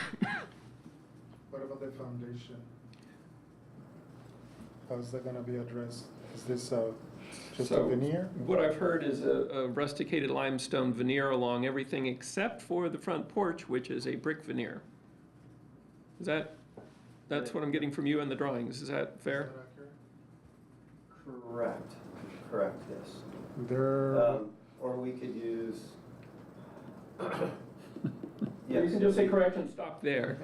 What about the foundation? How's that gonna be addressed? Is this Just a So veneer? what I've heard is a rusticated limestone veneer along everything except for the front porch, which is a brick veneer. That's what I'm getting from you in the drawings, is that fair? Correct, correct, yes. There, Or we could use. You can just say correct and stop there.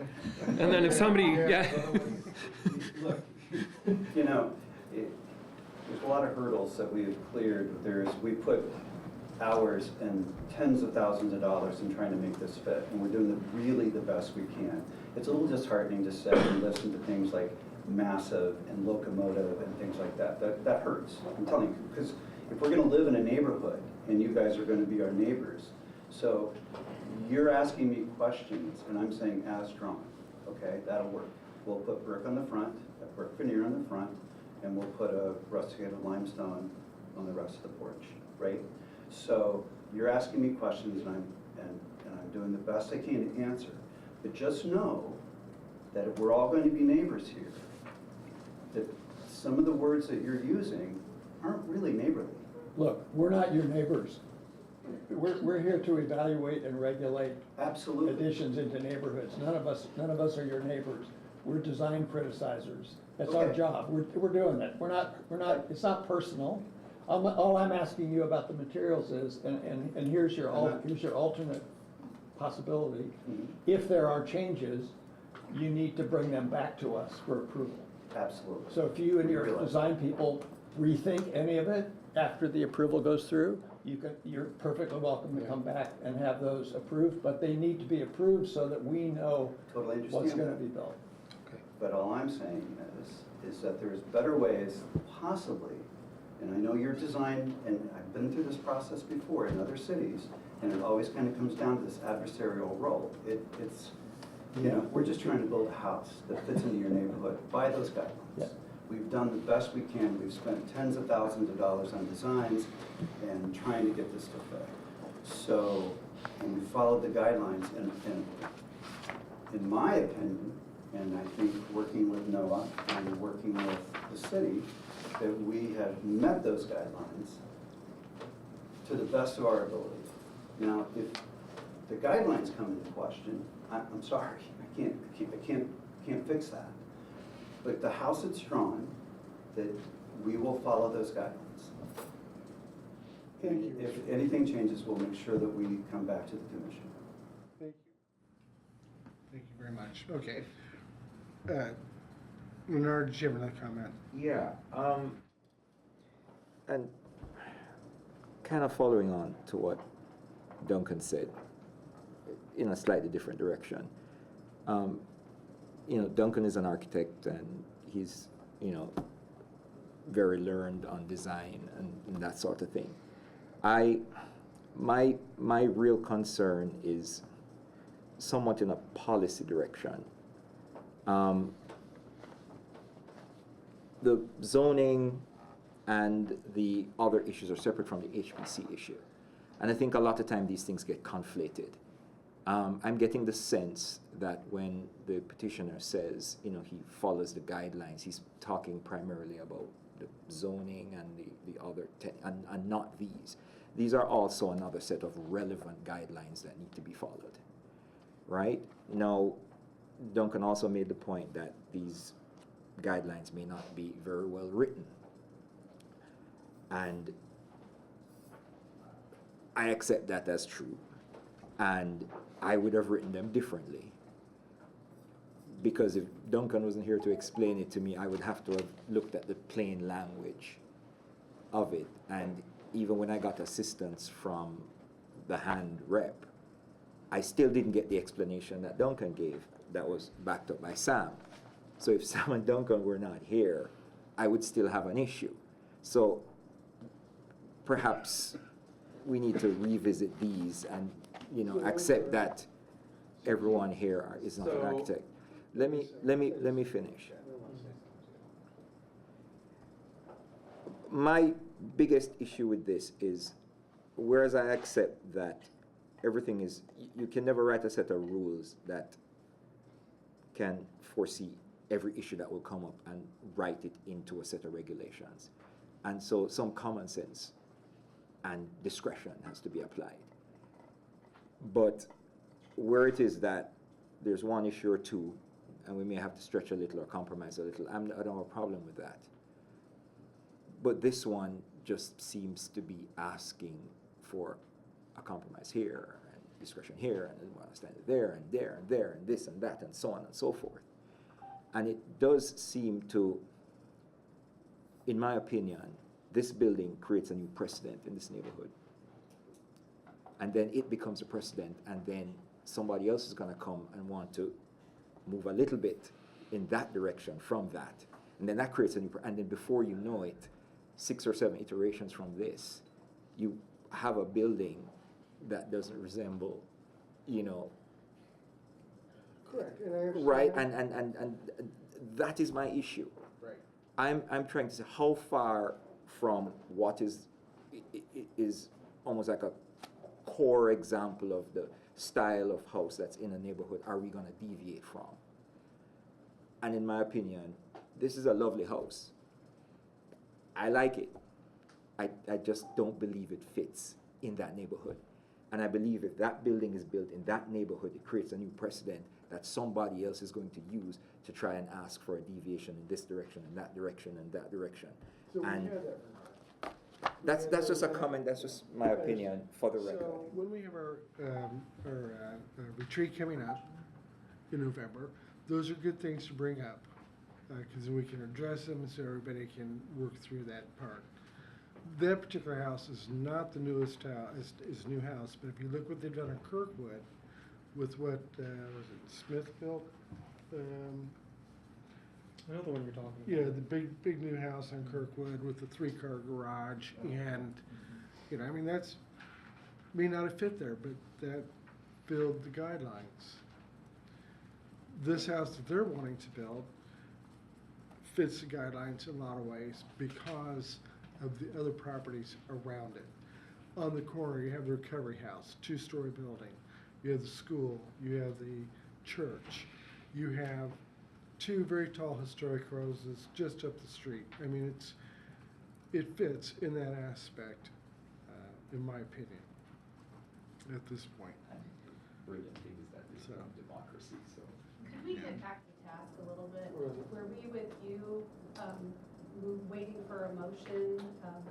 And then if somebody, yeah. Look, you know, there's a lot of hurdles that we have cleared. We put hours and tens of thousands of dollars in trying to make this fit, and we're doing really the best we can. It's a little disheartening to sit and listen to things like massive and locomotive and things like that. That hurts, I'm telling you, because if we're gonna live in a neighborhood, and you guys are gonna be our neighbors, so you're asking me questions, and I'm saying as drawn, okay, that'll work. We'll put brick on the front, a brick veneer on the front, and we'll put a rusticated limestone on the rest of the porch, right? So you're asking me questions, and I'm doing the best I can to answer. But just know that if we're all going to be neighbors here, that some of the words that you're using aren't really neighborly. Look, we're not your neighbors. We're here to evaluate and regulate Absolutely. additions into neighborhoods. None of us are your neighbors. We're design criticizers. That's our Okay. job. We're doing it. We're not, it's not personal. All I'm asking you about the materials is, and here's your alternate possibility. Mhm. If there are changes, you need to bring them back to us for approval. Absolutely. So if you and your Realize. design people rethink any of it after the approval goes through, you're perfectly welcome to come back and have those approved, but they need to be approved so that we know Totally understand. what's gonna be built. But all I'm saying is that there's better ways, possibly, and I know your design, and I've been through this process before in other cities, and it always kind of comes down to this adversarial role. It's, you know, we're just trying to build a house that fits into your neighborhood by those guidelines. Yeah. We've done the best we can. We've spent tens of thousands of dollars on designs and trying to get this to fit. So, and we followed the guidelines, and in my opinion, and I think working with Noah and working with the city, that we have met those guidelines to the best of our ability. Now, if the guidelines come into question, I'm sorry, I can't fix that. But the house that's drawn, that we will follow those guidelines. Thank you. If anything changes, we'll make sure that we come back to the commission. Thank you. Thank you very much. Okay. Leonard, did you have another comment? Yeah, and kind of following on to what Duncan said, in a slightly different direction. You know, Duncan is an architect, and he's, you know, very learned on design and that sort of thing. My real concern is somewhat in a policy direction. The zoning and the other issues are separate from the HPC issue. And I think a lot of time these things get conflated. I'm getting the sense that when the petitioner says, you know, he follows the guidelines, he's talking primarily about the zoning and the other, and not these. These are also another set of relevant guidelines that need to be followed, right? Now, Duncan also made the point that these guidelines may not be very well written. And I accept that as true. And I would have written them differently. Because if Duncan wasn't here to explain it to me, I would have to have looked at the plain language of it. And even when I got assistance from the hand rep, I still didn't get the explanation that Duncan gave that was backed up by Sam. So if Sam and Duncan were not here, I would still have an issue. So perhaps we need to revisit these and, you know, accept that everyone here is not an architect. Let me finish. My biggest issue with this is, whereas I accept that everything is, you can never write a set of rules that can foresee every issue that will come up and write it into a set of regulations. And so some common sense and discretion has to be applied. But where it is that there's one issue or two, and we may have to stretch a little or compromise a little, I don't have a problem with that. But this one just seems to be asking for a compromise here, and discretion here, and then want to stand it there, and there, and there, and this, and that, and so on and so forth. And it does seem to, in my opinion, this building creates a new precedent in this neighborhood. And then it becomes a precedent, and then somebody else is going to come and want to move a little bit in that direction from that. And then that creates a new, and then before you know it, 6 or 7 iterations from this, you have a building that doesn't resemble, you know. Correct, and I understand. Right, and that is my issue. Right. I'm trying to say how far from what is almost like a core example of the style of house that's in a neighborhood are we going to deviate from? And in my opinion, this is a lovely house. I like it. I just don't believe it fits in that neighborhood. And I believe if that building is built in that neighborhood, it creates a new precedent that somebody else is going to use to try and ask for a deviation in this direction and that direction and that direction. So we And have that. that's just a comment, that's just my opinion for the record. So when we have our retreat coming up in November, those are good things to bring up, because then we can address them so everybody can work through that part. That particular house is not the newest house, is a new house, but if you look what they've done in Kirkwood with what, was it Smith built? I know the one you're talking about. Yeah, the big new house on Kirkwood with the 3-car garage, and, you know, I mean, that's, may not have fit there, but that filled the guidelines. This house that they're wanting to build fits the guidelines in a lot of ways because of the other properties around it. On the corner, you have the recovery house, 2-story building. You have the school, you have the church, you have 2 very tall historic roses just up the street. I mean, it fits in that aspect, in my opinion, at this point. Brilliant thing is that there's no democracy, so. Could we get back to task a little bit? Where is it? Were we with you, waiting for a motion?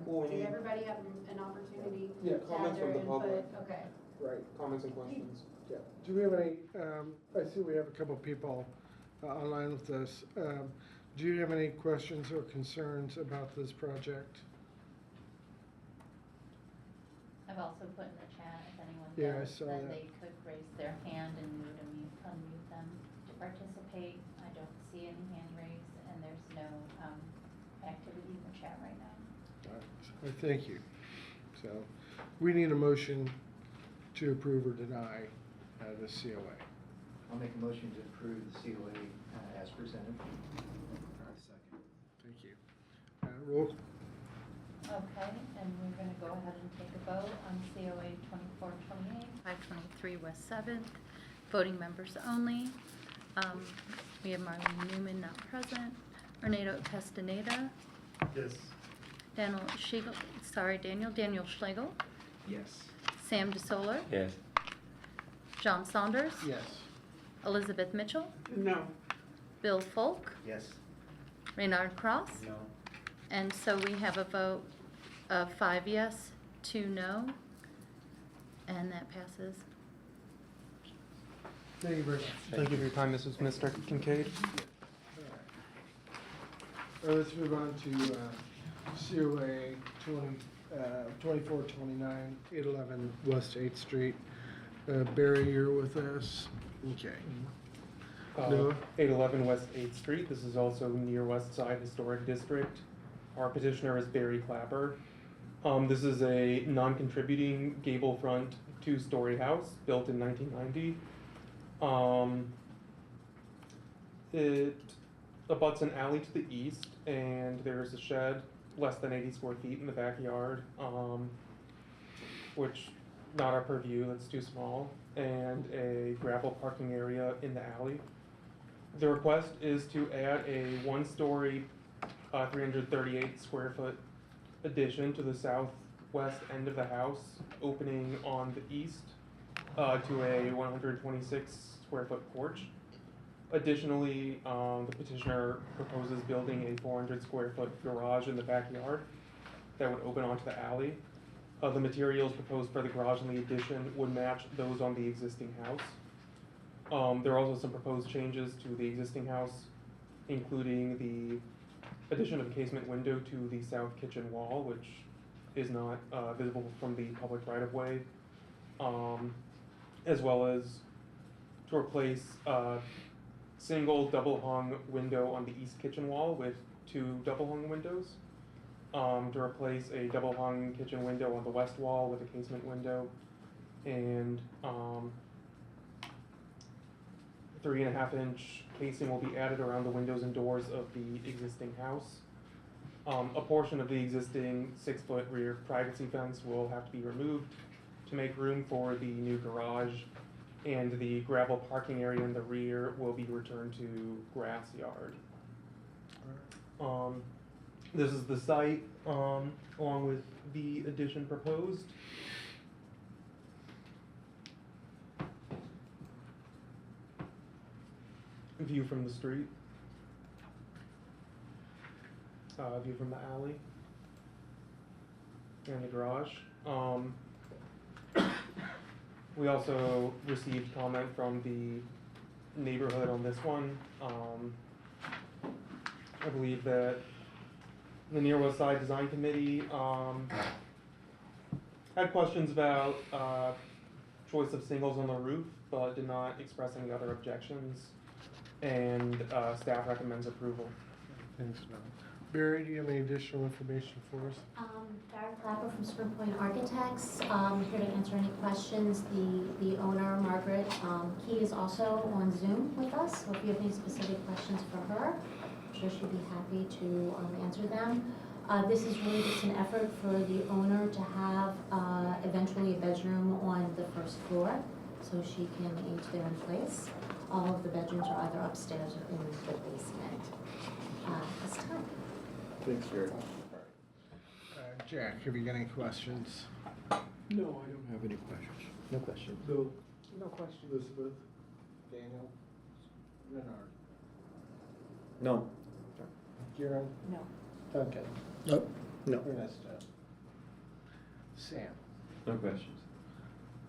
Well, Did everybody have an opportunity? Yeah, to comments add their from the public. input? Okay. Right, comments and questions. Yeah. Do we have any, I see we have a couple of people online with us. Do you have any questions or concerns about this project? I've also put in the chat, if anyone Yeah, I does, saw that that. they could raise their hand and we would unmute them to participate. I don't see any hand raised, and there's no activity in the chat right now. Thank you. So, we need a motion to approve or deny the COA. I'll make a motion to approve the COA as presented. Thank you. Roll. Okay, and we're gonna go ahead and take a vote on COA 2428, 523 West 7th, voting members only. We have Marlene Newman not present, Renato Castaneda, Yes. Daniel Schlegel, Yes. Sam DeSoler, Yes. John Saunders, Yes. Elizabeth Mitchell, No. Bill Folk, Yes. Reynard Cross. No. And so we have a vote of 5 yes, 2 no, and that passes. Thank you very much. Thank you for your time, Mr. Kincaid. Let's move on to COA 2429, 811 West 8th Street. Barry, you're with us. Okay. Noah? 811 West 8th Street. This is also near West Side Historic District. Our petitioner is Barry Clapper. This is a non-contributing gable front 2-story house built in 1990. It abuts an alley to the east, and there's a shed less than 80 square feet in the backyard, which not our purview, that's too small, and a gravel parking area in the alley. The request is to add a 1-story, 338 square foot addition to the southwest end of the house, opening on the east to a 126 square foot porch. Additionally, the petitioner proposes building a 400 square foot garage in the backyard that would open onto the alley. The materials proposed for the garage and the addition would match those on the existing house. There are also some proposed changes to the existing house, including the addition of a casement window to the south kitchen wall, which is not visible from the public right-of-way, as well as to replace a single double-hung window on the east kitchen wall with 2 double-hung windows, to replace a double-hung kitchen window on the west wall with a casement window, and 3.5-inch casing will be added around the windows and doors of the existing house. A portion of the existing 6-foot rear privacy fence will have to be removed to make room for the new garage, and the gravel parking area in the rear will be returned to grass yard. This is the site, along with the addition proposed. View from the street. View from the alley. And the garage. We also received comment from the neighborhood on this one. I believe that the Near West Side Design Committee had questions about choice of singles on the roof, but did not express any other objections, and staff recommends approval. Thanks, Don. Barry, do you have any additional information for us? Barry Clapper from Spring Point Architects, here to answer any questions. The owner, Margaret Key, is also on Zoom with us, so if you have any specific questions for her, I'm sure she'd be happy to answer them. This is really just an effort for the owner to have eventually a bedroom on the first floor, so she can age there in place. All of the bedrooms are either upstairs or in the basement this time. Thanks, Jared. Jack, have you got any questions? No, I don't have any questions. No questions. Bill, No question. Elizabeth, Daniel, Renard. No. Kieran? No. Duncan? Nope. No. Ernesto? Sam? No questions.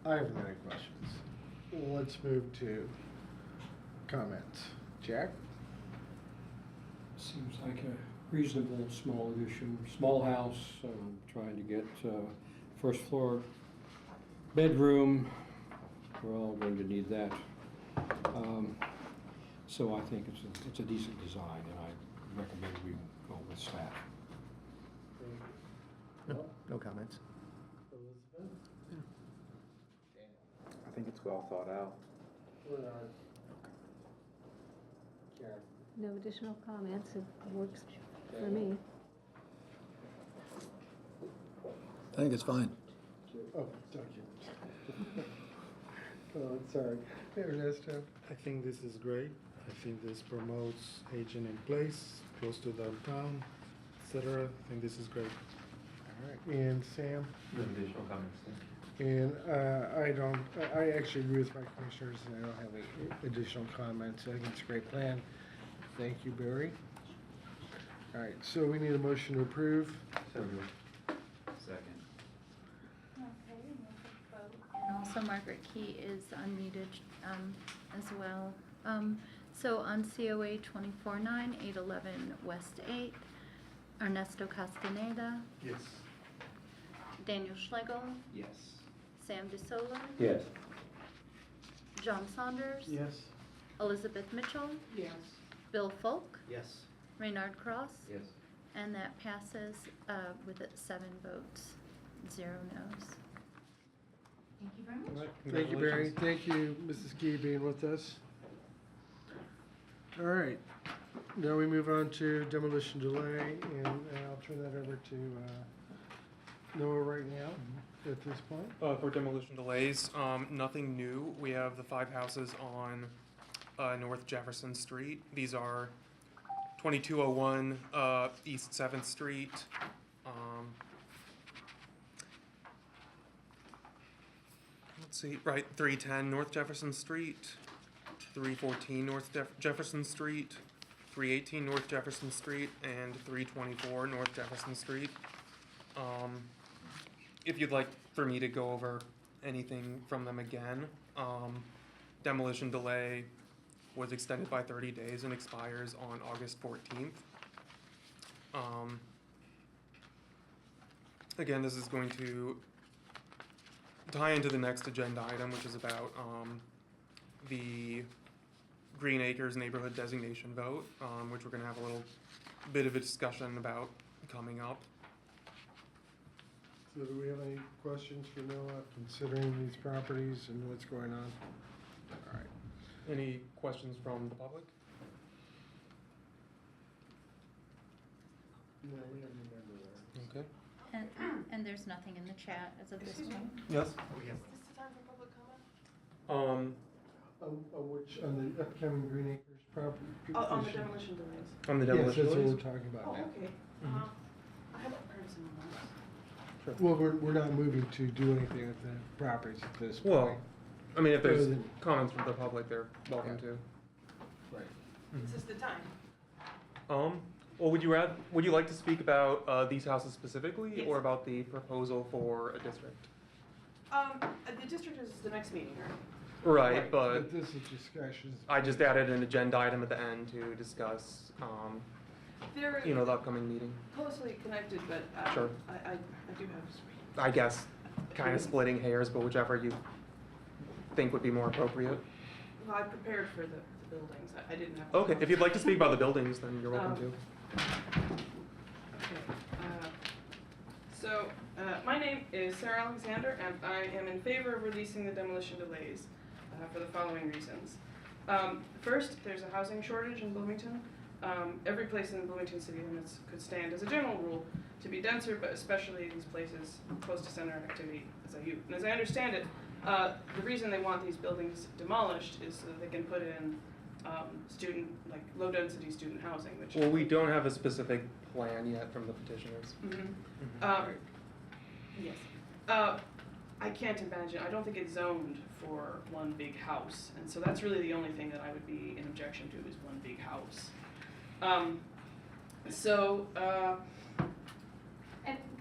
I have no questions. Let's move to comments. Jack? Seems like a reasonable small addition, small house, trying to get first floor bedroom. We're all going to need that. So I think it's a decent design, and I recommend we go with staff. No comments. Elizabeth? I think it's well thought out. Renard? Karen? No additional comments, it works for me. I think it's fine. Oh, Duncan. Oh, sorry. Ernesto? I think this is great. I think this promotes aging in place, close to downtown, etc. I think this is great. All right. And Sam? No additional comments, thank you. And I actually agree with my commissioners, and I don't have any additional comments. I think it's a great plan. Thank you, Barry. All right, so we need a motion to approve. So moved. Second. Okay, we'll take a vote. And also Margaret Key is unmuted as well. So on COA 24-9, 811 West 8th, Ernesto Castaneda, Yes. Daniel Schlegel, Yes. Sam DeSola, Yes. John Saunders, Yes. Elizabeth Mitchell, Yes. Bill Folk, Yes. Raynard Cross, Yes. and that passes with 7 votes, 0 no's. Thank you very much. Thank you, Barry. Thank you, Mrs. Key, being with us. All right, now we move on to demolition delay, and I'll turn that over to Noah right now at this point. For demolition delays, nothing new. We have the 5 houses on North Jefferson Street. These are 2201 East 7th Street, see, right, 310 North Jefferson Street, 314 North Jefferson Street, 318 North Jefferson Street, and 324 North Jefferson Street. If you'd like for me to go over anything from them again, demolition delay was extended by 30 days and expires on August 14th. Again, this is going to tie into the next agenda item, which is about the Green Acres neighborhood designation vote, which we're going to have a little bit of a discussion about coming up. So do we have any questions for Noah, considering these properties and what's going on? All right. Any questions from the public? No, we have a member there. Okay. And there's nothing in the chat as of this point. Yes. Is this the time for public comment? Which, on the upcoming Green Acres property? On the demolition delays. On the Yes, demolition that's what delays? we're talking about Oh, now. okay. I haven't heard some of those. Sure. Well, we're not moving to do anything with the properties at this point. Well, I mean, if there's Other than- comments from the public, they're welcome Yeah. to. Right. Is this the time? Well, would you like to speak about these houses specifically, Yes. or about the proposal for a district? The district is the next meeting, right? Right, but But this is discussion. I just added an agenda item at the end to discuss, They're the upcoming meeting. closely connected, but Sure. I do have. I guess, kind of splitting hairs, but whichever you think would be more appropriate. Well, I prepared for the buildings. I didn't have. Okay, if you'd like to speak about the buildings, then you're welcome to. Okay. My name is Sarah Alexander, and I am in favor of releasing the demolition delays for the following reasons. First, there's a housing shortage in Bloomington. Every place in the Bloomington city limits could stand as a general rule to be denser, but especially these places close to center activity as I use. And as I understand it, the reason they want these buildings demolished is so that they can put in low-density student housing, which. Well, we don't have a specific plan yet from the petitioners. Yes. I can't imagine, I don't think it's zoned for one big house, and so that's really the only thing that I would be in objection to is one big house. And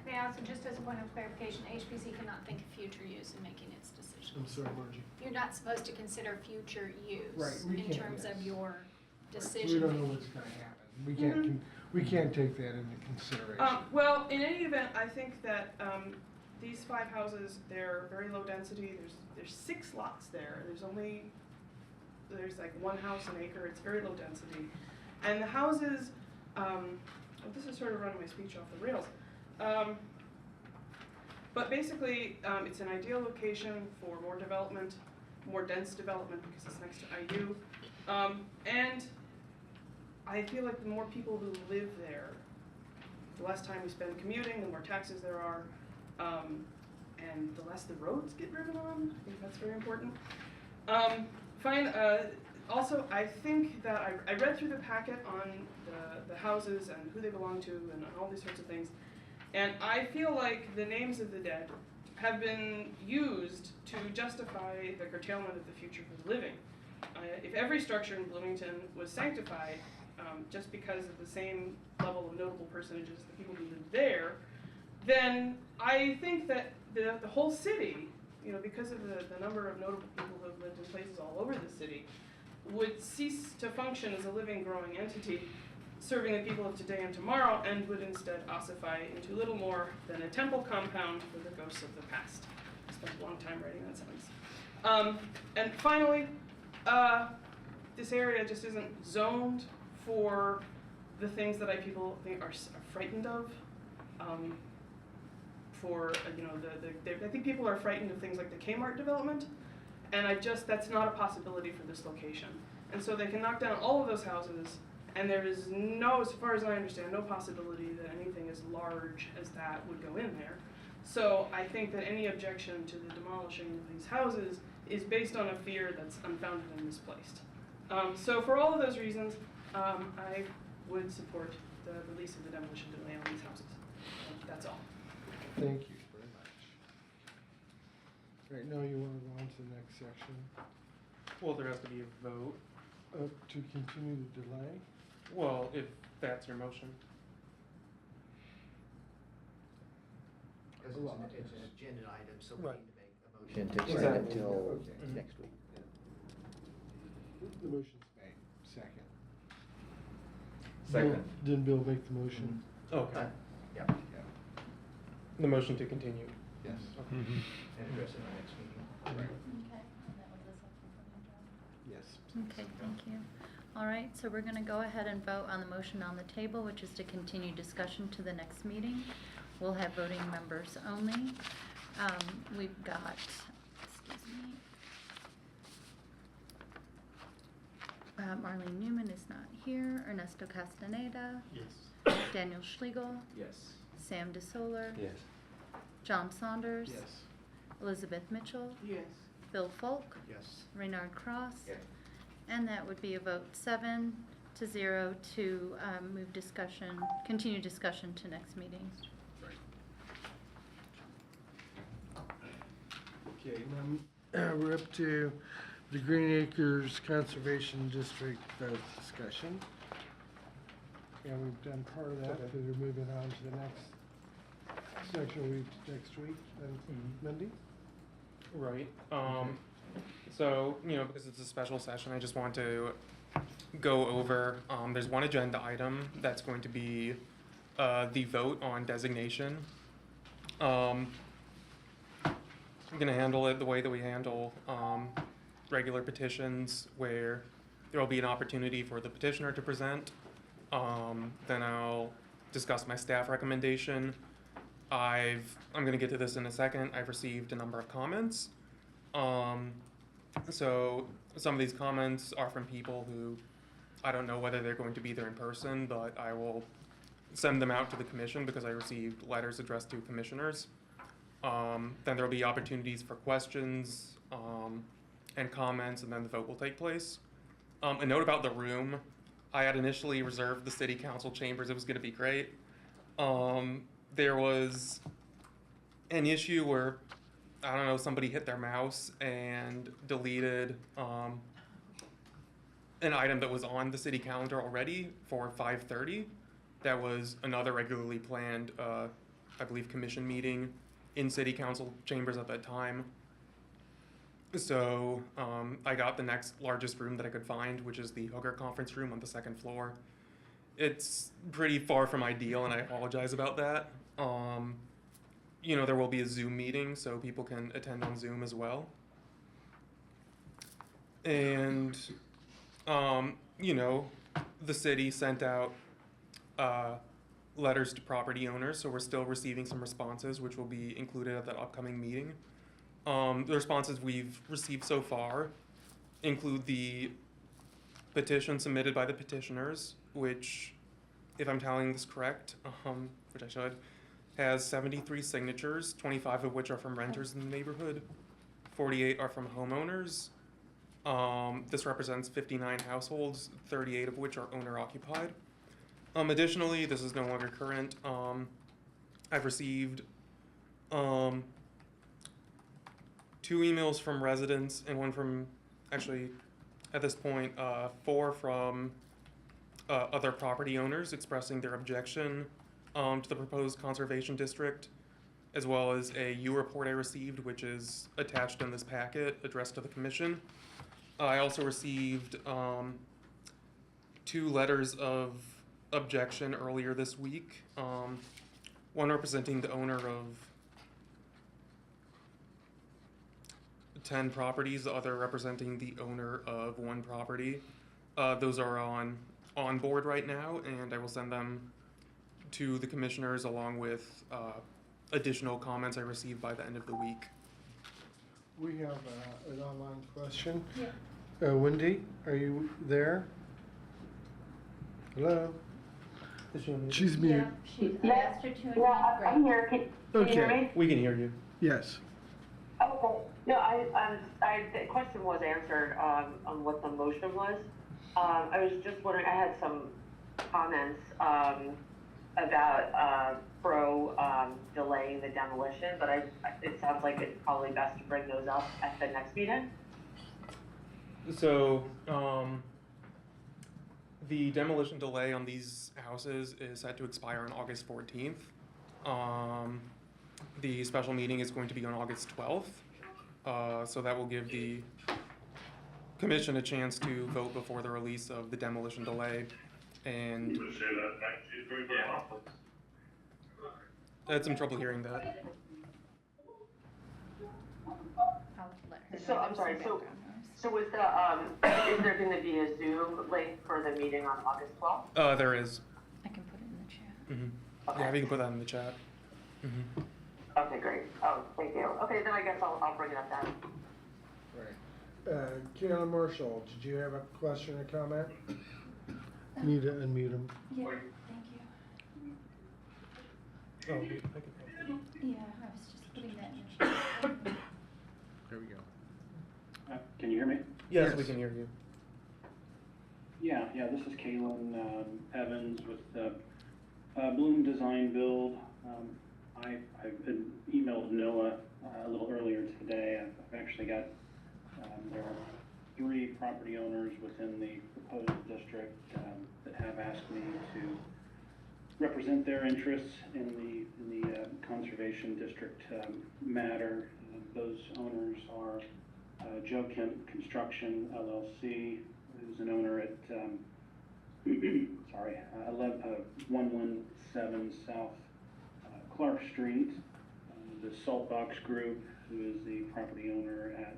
may I also, just as a point of clarification, HPC cannot think of future use in making its decisions. I'm sorry, Margie. You're not supposed to consider future use Right, we in can't, terms of yes. your So decision we don't know making. what's gonna happen. We can't take that into consideration. Well, in any event, I think that these 5 houses, they're very low density. There's 6 lots there. There's like one house an acre. It's very low density, and the houses. This is sort of running my speech off the rails. But basically, it's an ideal location for more development, more dense development because it's next to IU, and I feel like the more people who live there, the less time we spend commuting, the more taxes there are, and the less the roads get driven on. I think that's very important. Also, I think that I read through the packet on the houses and who they belong to and all these sorts of things, and I feel like the names of the dead have been used to justify the curtailment of the future for the living. If every structure in Bloomington was sanctified, just because of the same level of notable personages, the people who live there, then I think that the whole city, because of the number of notable people who have lived in places all over the city, would cease to function as a living, growing entity, serving the people of today and tomorrow, and would instead ossify into little more than a temple compound for the ghosts of the past. I spent a long time writing that sentence. And finally, this area just isn't zoned for the things that people think are frightened of. I think people are frightened of things like the Kmart development, and that's not a possibility for this location. And so they can knock down all of those houses, and there is no, as far as I understand, no possibility that anything as large as that would go in there. So I think that any objection to the demolishing of these houses is based on a fear that's unfounded and misplaced. So for all of those reasons, I would support the release of the demolition delay on these houses. That's all. Thank you very much. Right now, you want to go on to the next section, Well, there has to be a vote. to continue the delay. Well, if that's your motion. Because it's an agenda item, so we Right. need to make a motion to extend it till Okay. next week. The motion's made, second. Second. Didn't Bill make the motion? Okay. Yeah, The motion to continue. Yes. and address it in the next meeting. Right. Okay, and that was the second from you, John? Yes. Okay, thank you. All right, so we're gonna go ahead and vote on the motion on the table, which is to continue discussion to the next meeting. We'll have voting members only. We've got, excuse me. Marlene Newman is not here. Ernesto Castaneda. Yes. Daniel Schlegel. Yes. Sam DeSoler. Yes. John Saunders. Yes. Elizabeth Mitchell. Yes. Bill Folk. Yes. Reynard Cross. Yes. And that would be a vote 7-0 to move discussion, continue discussion to next meeting. Okay, now, we're up to the Green Acres Conservation District vote discussion. And we've done part of that, because we're moving on to the next section next week, on Monday. Right. So, because it's a special session, I just want to go over, there's one agenda item that's going to be the vote on designation. I'm gonna handle it the way that we handle regular petitions, where there will be an opportunity for the petitioner to present. Then I'll discuss my staff recommendation. I'm gonna get to this in a second. I've received a number of comments. So some of these comments are from people who I don't know whether they're going to be there in person, but I will send them out to the commission because I received letters addressed to commissioners. Then there'll be opportunities for questions and comments, and then the vote will take place. A note about the room. I had initially reserved the city council chambers. It was gonna be great. There was an issue where, I don't know, somebody hit their mouse and deleted an item that was on the city calendar already for 5:30. That was another regularly planned, I believe, commission meeting in city council chambers at that time. So I got the next largest room that I could find, which is the Hooker Conference Room on the second floor. It's pretty far from ideal, and I apologize about that. There will be a Zoom meeting, so people can attend on Zoom as well. And, the city sent out letters to property owners, so we're still receiving some responses, which will be included at that upcoming meeting. The responses we've received so far include the petition submitted by the petitioners, which, if I'm telling this correct, which I should, has 73 signatures, 25 of which are from renters in the neighborhood, 48 are from homeowners. This represents 59 households, 38 of which are owner-occupied. Additionally, this is no longer current. I've received 2 emails from residents and one from, actually, at this point, 4 from other property owners expressing their objection to the proposed conservation district, as well as a U report I received, which is attached in this packet addressed to the commission. I also received 2 letters of objection earlier this week. One representing the owner of 10 properties, the other representing the owner of 1 property. Those are on board right now, and I will send them to the commissioners along with additional comments I received by the end of the week. We have an online question. Yeah. Wendy, are you there? Hello? She's mute. I asked her to unmute. I'm here. Can you hear me? We can hear you. Yes. Okay. No, the question was answered on what the motion was. I was just wondering, I had some comments about pro delaying the demolition, but it sounds like it's probably best to bring those up at the next meeting. So, the demolition delay on these houses is set to expire on August 14th. The special meeting is going to be on August 12th. So that will give the commission a chance to vote before the release of the demolition delay. And I had some trouble hearing that. I'll let her know So, I'm there's sorry, some so, background noise. so with the, is there gonna be a Zoom link for the meeting on August 12th? There is. I can put it in the chat. Mm-hmm. Okay. Yeah, we can put that in the chat. Mm-hmm. Okay, great. Oh, thank you. Okay, then I guess I'll bring it up then. Right. Kayla Marshall, did you have a question or comment? Need to unmute him. Yeah, thank you. Oh, I can. Yeah, I was just putting that in the chat. There we go. Can you hear me? Yes, we can hear you. Yeah, this is Kalen Evans with Bloom Design Build. I've been emailed Noah a little earlier today. I've actually got, there are 3 property owners within the proposed district that have asked me to represent their interests in the conservation district matter. Those owners are Joe Kemp Construction LLC, who's an owner at 117 South Clark Street, the Saltbox Group, who is the property owner at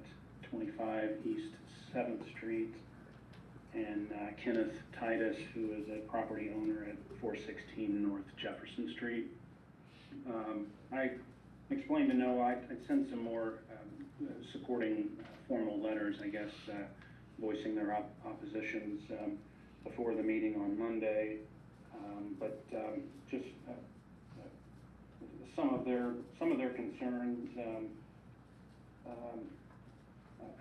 25 East 7th Street, and Kenneth Titus, who is a property owner at 416 North Jefferson Street. I explained to Noah, I'd send some more supporting formal letters, I guess, voicing their oppositions before the meeting on Monday, but just some of their concerns,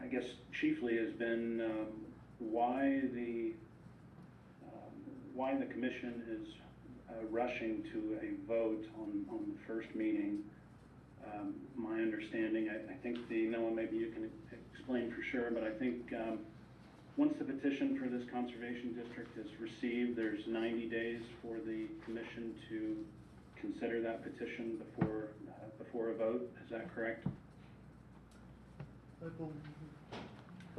I guess chiefly has been why the commission is rushing to a vote on the first meeting. My understanding, I think Noah, maybe you can explain for sure, but I think once the petition for this conservation district is received, there's 90 days for the commission to consider that petition before a vote. Is that correct? I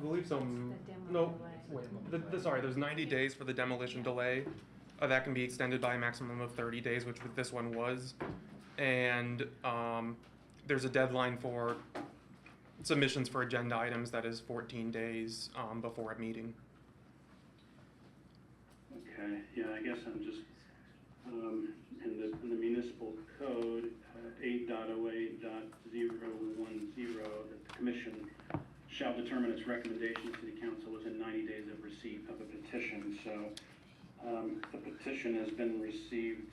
believe so. The demo No, delay. wait. Sorry, there's 90 days for the demolition delay. That can be extended by a maximum of 30 days, which this one was. And there's a deadline for submissions for agenda items that is 14 days before a meeting. Okay, yeah, I guess I'm just, in the municipal code, 8.08.010, that the commission shall determine its recommendation to the council within 90 days of receipt of a petition. So the petition has been received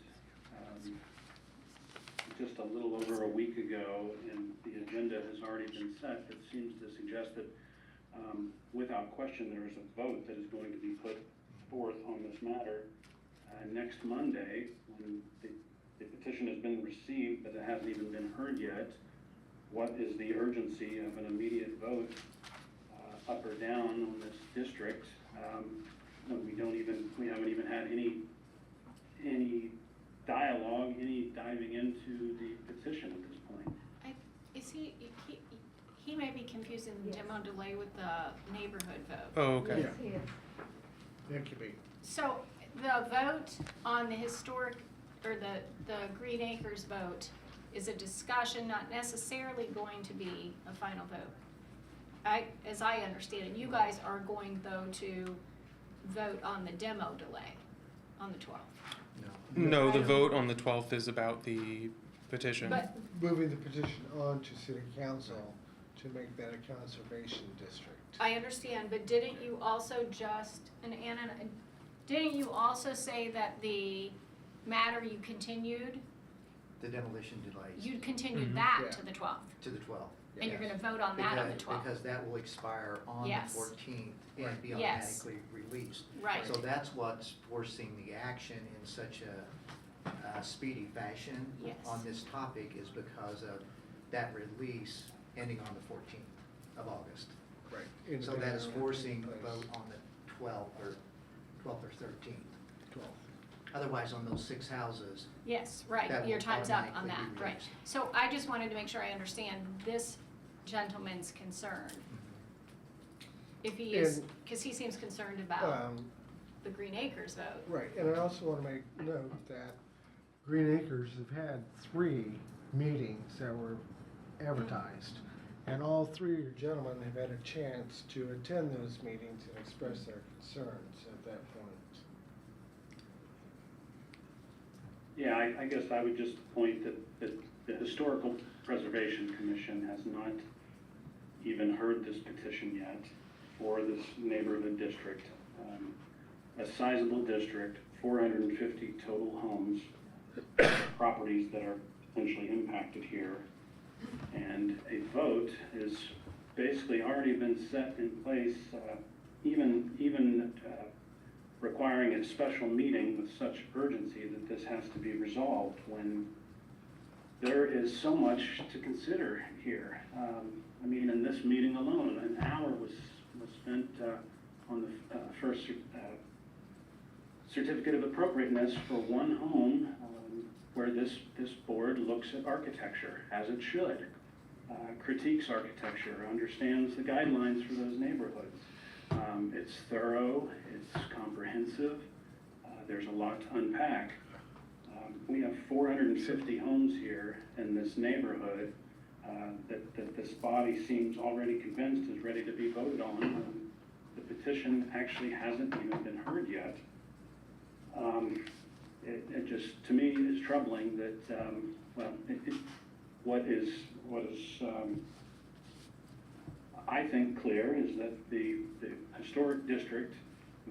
just a little over a week ago, and the agenda has already been set. It seems to suggest that without question there is a vote that is going to be put forth on this matter next Monday, when the petition has been received but it hasn't even been heard yet. What is the urgency of an immediate vote up or down on this district? We haven't even had any dialogue, any diving into the petition at this point. He may be confusing the demo delay with the neighborhood vote. Oh, okay. Yes, he is. Thank you, Pete. So the vote on the historic, or the Green Acres vote is a discussion, not necessarily going to be a final vote. As I understand it, you guys are going though to vote on the demo delay on the 12th. No, the vote on the 12th is about the petition. But Moving the petition on to city council to make that a conservation district. I understand, but didn't you also and Anna, didn't you also say that the matter you continued, The demolition delays you'd continued Mhm. that Yeah. to the 12th? to the 12th. And you're yes. gonna vote on that on the Because- 12th? Because that will expire on Yes. the 14th and be Yes. automatically released. Right. So that's what's forcing the action in such speedy fashion Yes. on this topic is because of that release ending on the 14th of August. Right. So that is forcing a vote on the 12th or 13th. 12. Otherwise, on those 6 houses, Yes, right, That your will time's up on automatically that, be right. released. So I just wanted to make sure I understand this gentleman's concern. If he is, And- because he seems concerned about Um, the Green Acres vote. Right, and I also want to make note that Green Acres have had 3 meetings that were advertised. And all 3 of you gentlemen have had a chance to attend those meetings and express their concerns at that point. Yeah, I guess I would just point that the Historical Preservation Commission has not even heard this petition yet for this neighborhood district. A sizable district, 450 total homes, properties that are potentially impacted here. And a vote is basically already been set in place, even requiring a special meeting with such urgency that this has to be resolved when there is so much to consider here. I mean, in this meeting alone, an hour was spent on the first certificate of appropriateness for one home where this board looks at architecture, as it should, critiques architecture, understands the guidelines for those neighborhoods. It's thorough, it's comprehensive, there's a lot to unpack. We have 450 homes here in this neighborhood that this body seems already convinced is ready to be voted on. The petition actually hasn't even been heard yet. It just, to me, is troubling that, what is I think clear is that the historic district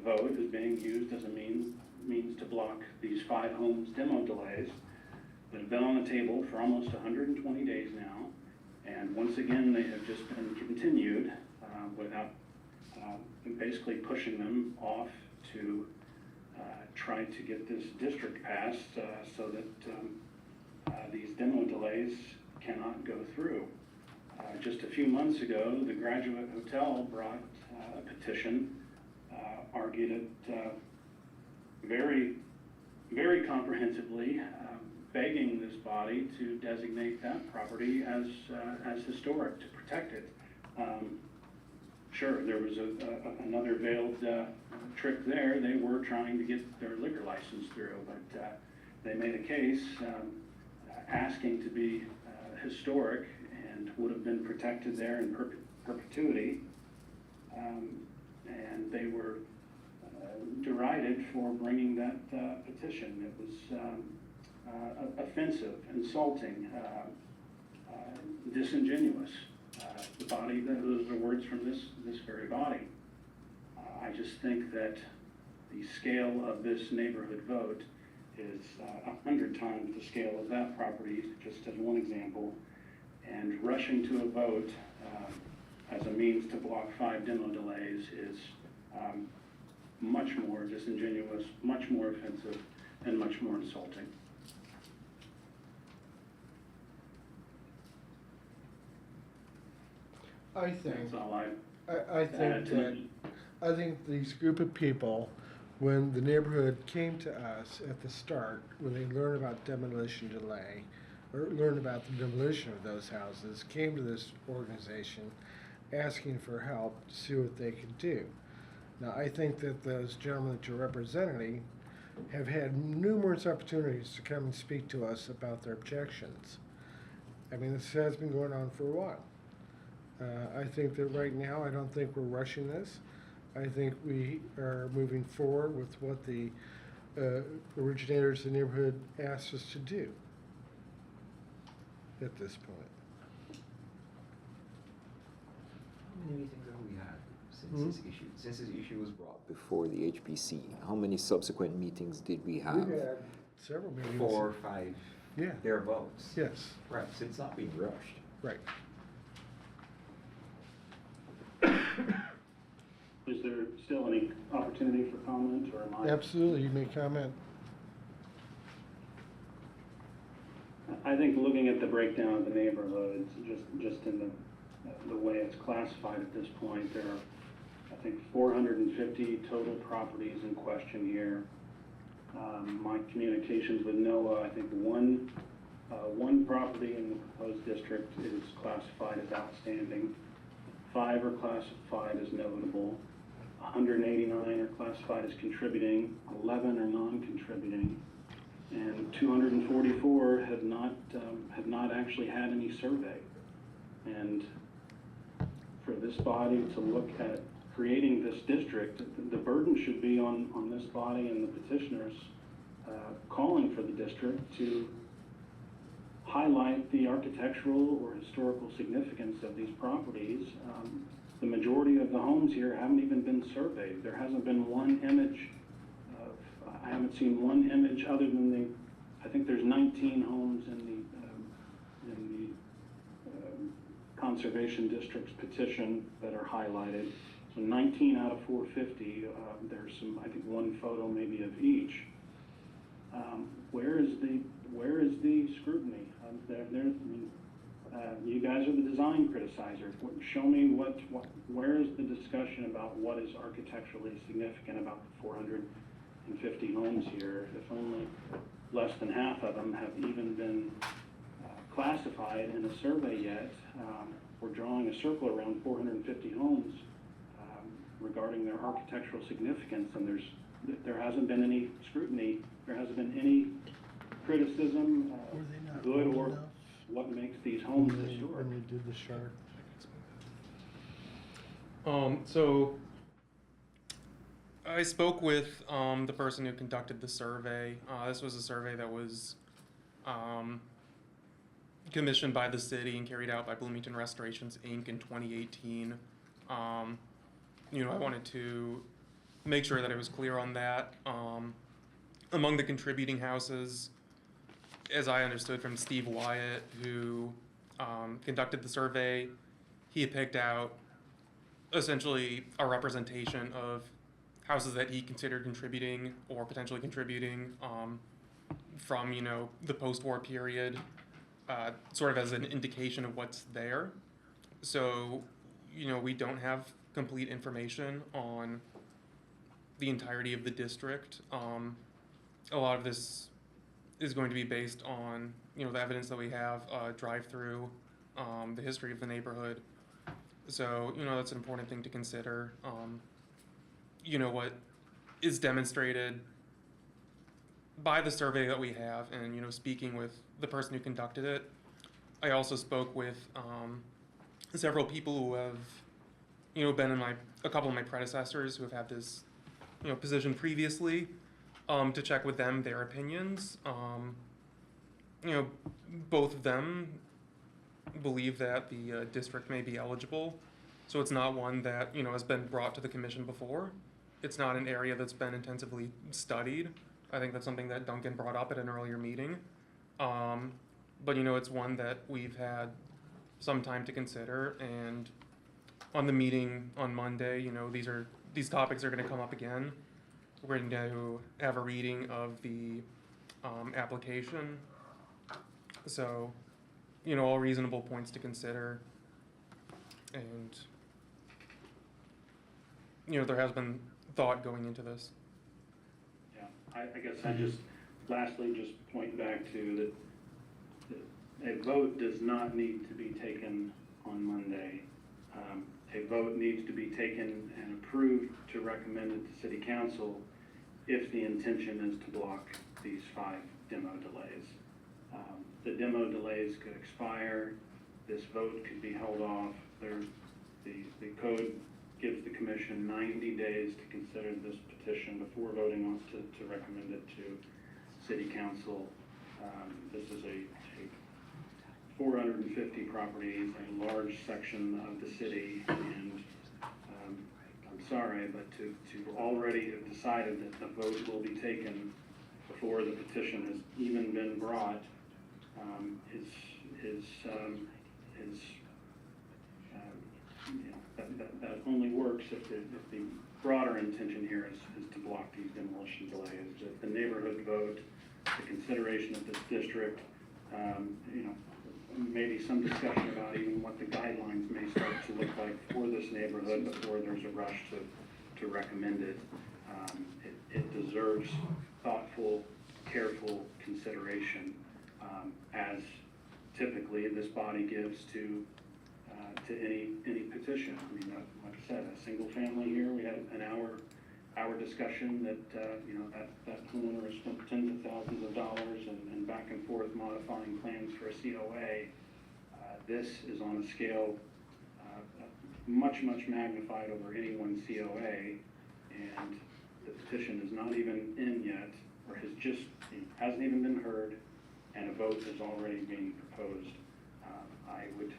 vote is being used as a means to block these 5 homes demo delays that have been on the table for almost 120 days now. And once again, they have just been continued without basically pushing them off to try to get this district passed so that these demo delays cannot go through. Just a few months ago, the Graduate Hotel brought a petition, argued it very, very comprehensively, begging this body to designate that property as historic, to protect it. Sure, there was another veiled trick there. They were trying to get their liquor license through, but they made a case asking to be historic and would have been protected there in perpetuity. And they were derided for bringing that petition. It was offensive, insulting, disingenuous. The body, those are words from this very body. I just think that the scale of this neighborhood vote is 100 times the scale of that property, just as one example. And rushing to a vote as a means to block 5 demo delays is much more disingenuous, much more offensive, and much more insulting. I think, That's all I think these group of people, when the neighborhood came to us at the start, when they learned about demolition delay, or learned about the demolition of those houses, came to this organization asking for help to see what they could do. Now, I think that those gentlemen that you're representing have had numerous opportunities to come and speak to us about their objections. I mean, this has been going on for a while. I think that right now, I don't think we're rushing this. I think we are moving forward with what the originators of the neighborhood asked us to do at this point. How many meetings have we had since this issue was brought before the HPC? How many subsequent meetings did we have? We've had several meetings. 4 or 5. Yeah. Thereabouts. Yes. Right. So it's not being rushed. Right. Is there still any opportunity for comment, or am I? Absolutely, you may comment. I think looking at the breakdown of the neighborhoods, just in the way it's classified at this point, there are, I think, 450 total properties in question here. My communications with NOAA, I think one property in the proposed district is classified as outstanding. 5 are classified as notable. 189 are classified as contributing. 11 are non-contributing. And 244 have not actually had any survey. And for this body to look at creating this district, the burden should be on this body and the petitioners calling for the district to highlight the architectural or historical significance of these properties. The majority of the homes here haven't even been surveyed. There hasn't been one image I haven't seen one image other than I think there's 19 homes in the Conservation District's petition that are highlighted. So 19 out of 450, there's some, I think, one photo maybe of each. Where is the scrutiny? You guys are the design criticizer. Show me where is the discussion about what is architecturally significant about the 450 homes here, if only less than half of them have even been classified in a survey yet. We're drawing a circle around 450 homes regarding their architectural significance, and there hasn't been any scrutiny. There hasn't been any criticism, good or what makes these homes historic. When they did the chart. So I spoke with the person who conducted the survey. This was a survey that was commissioned by the city and carried out by Bloomington Restorations, Inc. in 2018. I wanted to make sure that I was clear on that. Among the contributing houses, as I understood from Steve Wyatt, who conducted the survey, he had picked out essentially a representation of houses that he considered contributing or potentially contributing from, the post-war period, sort of as an indication of what's there. So, we don't have complete information on the entirety of the district. A lot of this is going to be based on, the evidence that we have, drive through, the history of the neighborhood. So, that's an important thing to consider. What is demonstrated by the survey that we have and, speaking with the person who conducted it. I also spoke with several people who have, been in a couple of my predecessors who have had this, position previously, to check with them their opinions. Both of them believe that the district may be eligible. So it's not one that, has been brought to the commission before. It's not an area that's been intensively studied. I think that's something that Duncan brought up at an earlier meeting. But, it's one that we've had some time to consider. And on the meeting on Monday, these topics are going to come up again. We're going to have a reading of the application. So, all reasonable points to consider. And, there has been thought going into this. Yeah, I guess I just, lastly, just point back to that a vote does not need to be taken on Monday. A vote needs to be taken and approved to recommend it to City Council if the intention is to block these 5 demo delays. The demo delays could expire. This vote could be held off. The code gives the commission 90 days to consider this petition before voting on to recommend it to City Council. This is a 450 properties, a large section of the city, and I'm sorry, but to already have decided that the vote will be taken before the petition has even been brought that only works if the broader intention here is to block these demolition delays. The neighborhood vote, the consideration of this district, you know, maybe some discussion about even what the guidelines may start to look like for this neighborhood before there's a rush to recommend it. It deserves thoughtful, careful consideration, as typically this body gives to any petition. I mean, like I said, a single family here, we had an hour discussion that, you know, that homeowner has spent tens of thousands of dollars and back and forth modifying plans for a COA. This is on a scale much magnified over any one COA, and the petition is not even in yet, or hasn't even been heard, and a vote is already being proposed. I would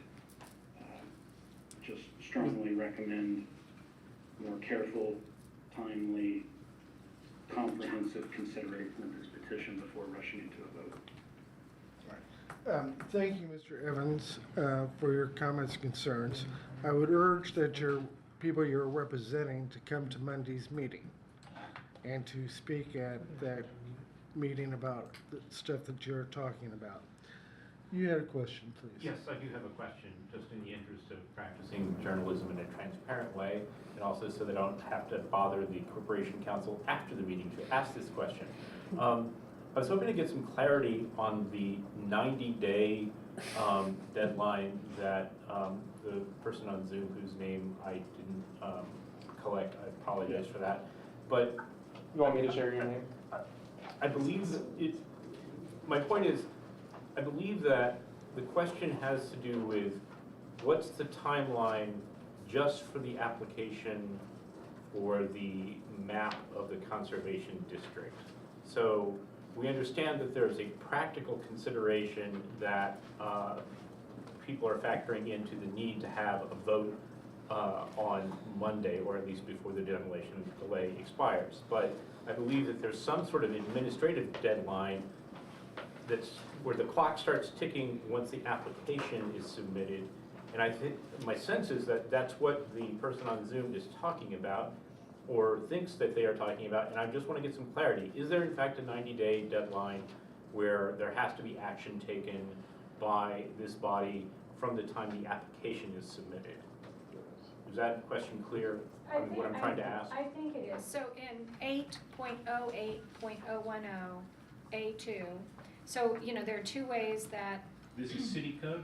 just strongly recommend more careful, timely, comprehensive consideration of this petition before rushing into a vote. Thank you, Mr. Evans, for your comments and concerns. I would urge that your people you're representing to come to Monday's meeting and to speak at that meeting about the stuff that you're talking about. You had a question, please. Yes, I do have a question, just in the interest of practicing journalism in a transparent way, and also so that I don't have to bother the Corporation Council after the meeting to ask this question. I was hoping to get some clarity on the 90-day deadline that the person on Zoom, whose name I didn't collect, I apologize for that. But You want me to share your name? I believe my point is, I believe that the question has to do with what's the timeline just for the application for the map of the conservation district. So we understand that there's a practical consideration that people are factoring into the need to have a vote on Monday, or at least before the demolition delay expires. But I believe that there's some sort of administrative deadline that's where the clock starts ticking once the application is submitted. And I think, my sense is that that's what the person on Zoom is talking about, or thinks that they are talking about, and I just want to get some clarity. Is there in fact a 90-day deadline where there has to be action taken by this body from the time the application is submitted? Is that question clear? What I'm trying to ask? I think it is. So in 8.08.010 A2, so, you know, there are two ways that. This is city code?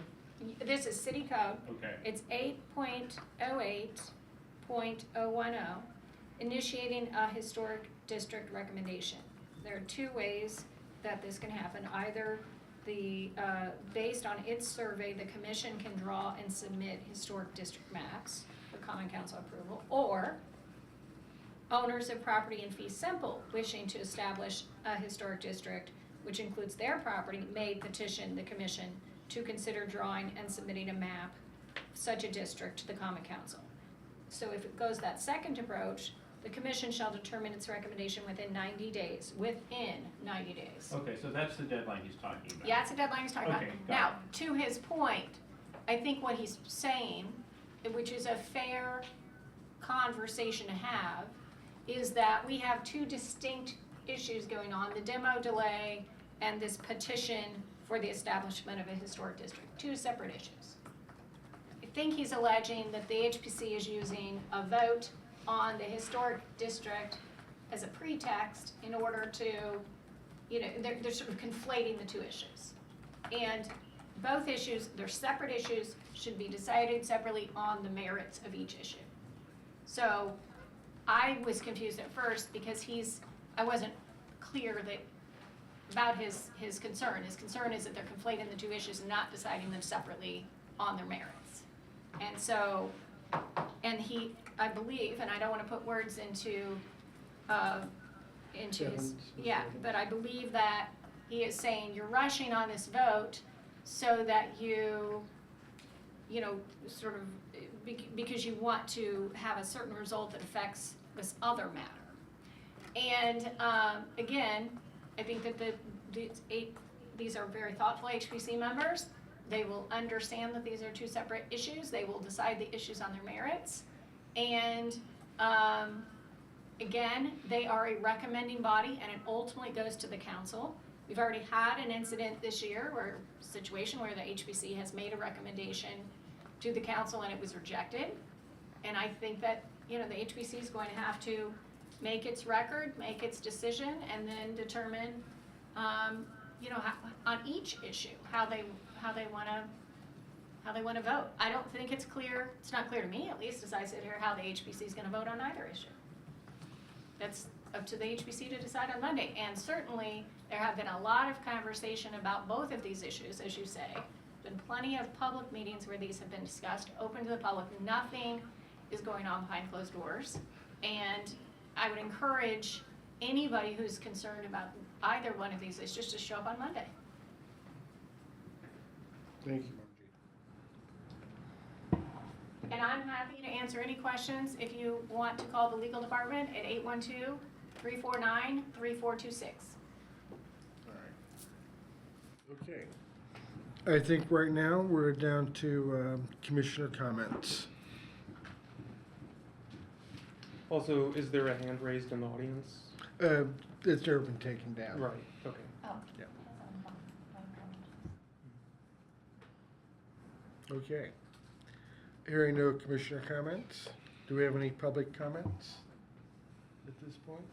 This is city code. Okay. It's 8.08.010, initiating a historic district recommendation. There are two ways that this can happen. Either based on its survey, the commission can draw and submit historic district maps for common council approval, or owners of property in fee simple wishing to establish a historic district, which includes their property, may petition the commission to consider drawing and submitting a map of such a district to the common council. So if it goes that second approach, the commission shall determine its recommendation within 90 days. Within 90 days. Okay, so that's the deadline he's talking about. Yeah, that's the deadline he's talking Okay, about. got Now, to his point, I think what he's saying, which is a fair conversation to have, is that we have two distinct issues going on, the demo delay and this petition for the establishment of a historic district, two separate issues. I think he's alleging that the HPC is using a vote on the historic district as a pretext in order to, you know, they're sort of conflating the two issues. And both issues, they're separate issues, should be decided separately on the merits of each issue. So I was confused at first because I wasn't clear about his concern. His concern is that they're conflating the two issues and not deciding them separately on their merits. And so, I believe, and I don't want to put words into his, but I believe that he is saying you're rushing on this vote so that you know, sort of, because you want to have a certain result that affects this other matter. And again, I think that these are very thoughtful HPC members. They will understand that these are two separate issues. They will decide the issues on their merits. And again, they are a recommending body, and it ultimately goes to the council. We've already had an incident this year where, situation where the HBC has made a recommendation to the council and it was rejected. And I think that, you know, the HBC is going to have to make its record, make its decision, and then determine, you know, on each issue, how they want to vote. I don't think it's clear, it's not clear to me, at least as I sit here, how the HBC is going to vote on either issue. That's up to the HBC to decide on Monday. And certainly, there have been a lot of conversation about both of these issues, as you say. Been plenty of public meetings where these have been discussed, open to the public. Nothing is going on behind closed doors. And I would encourage anybody who's concerned about either one of these issues to show up on Monday. Thank you, Margie. And I'm happy to answer any questions if you want to call the legal department at 812-349-3426. All right. Okay. I think right now we're down to commissioner comments. Also, is there a hand raised in the audience? It's never been taken down. Right, okay. Oh. Yeah. Okay. Hearing no commissioner comments, do we have any public comments at this point?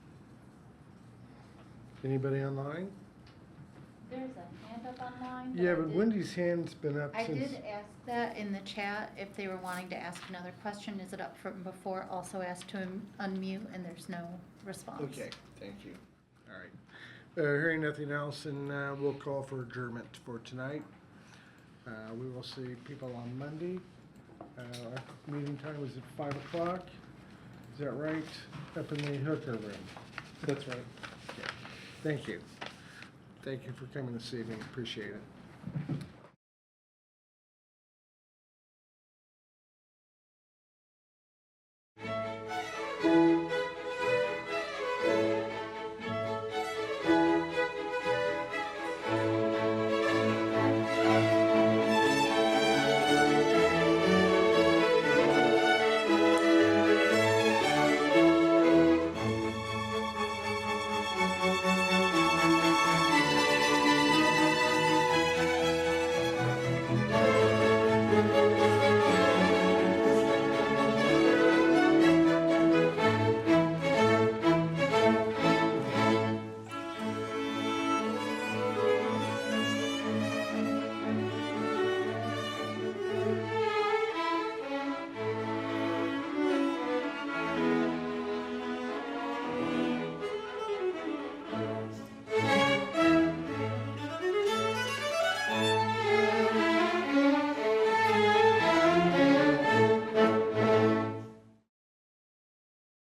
Anybody online? There's a hand up online. Yeah, I but did- Wendy's hand's been up I since. did ask that in the chat, if they were wanting to ask another question, is it up from before? Also asked to unmute, and there's no response. Okay, thank you. All right. Hearing nothing else, and we'll call for adjournment for tonight. We will see people on Monday. Our meeting time is at 5 o'clock. Is that right? Up in the hooker room. That's right. Okay. Thank you. Thank you for coming this evening. Appreciate it.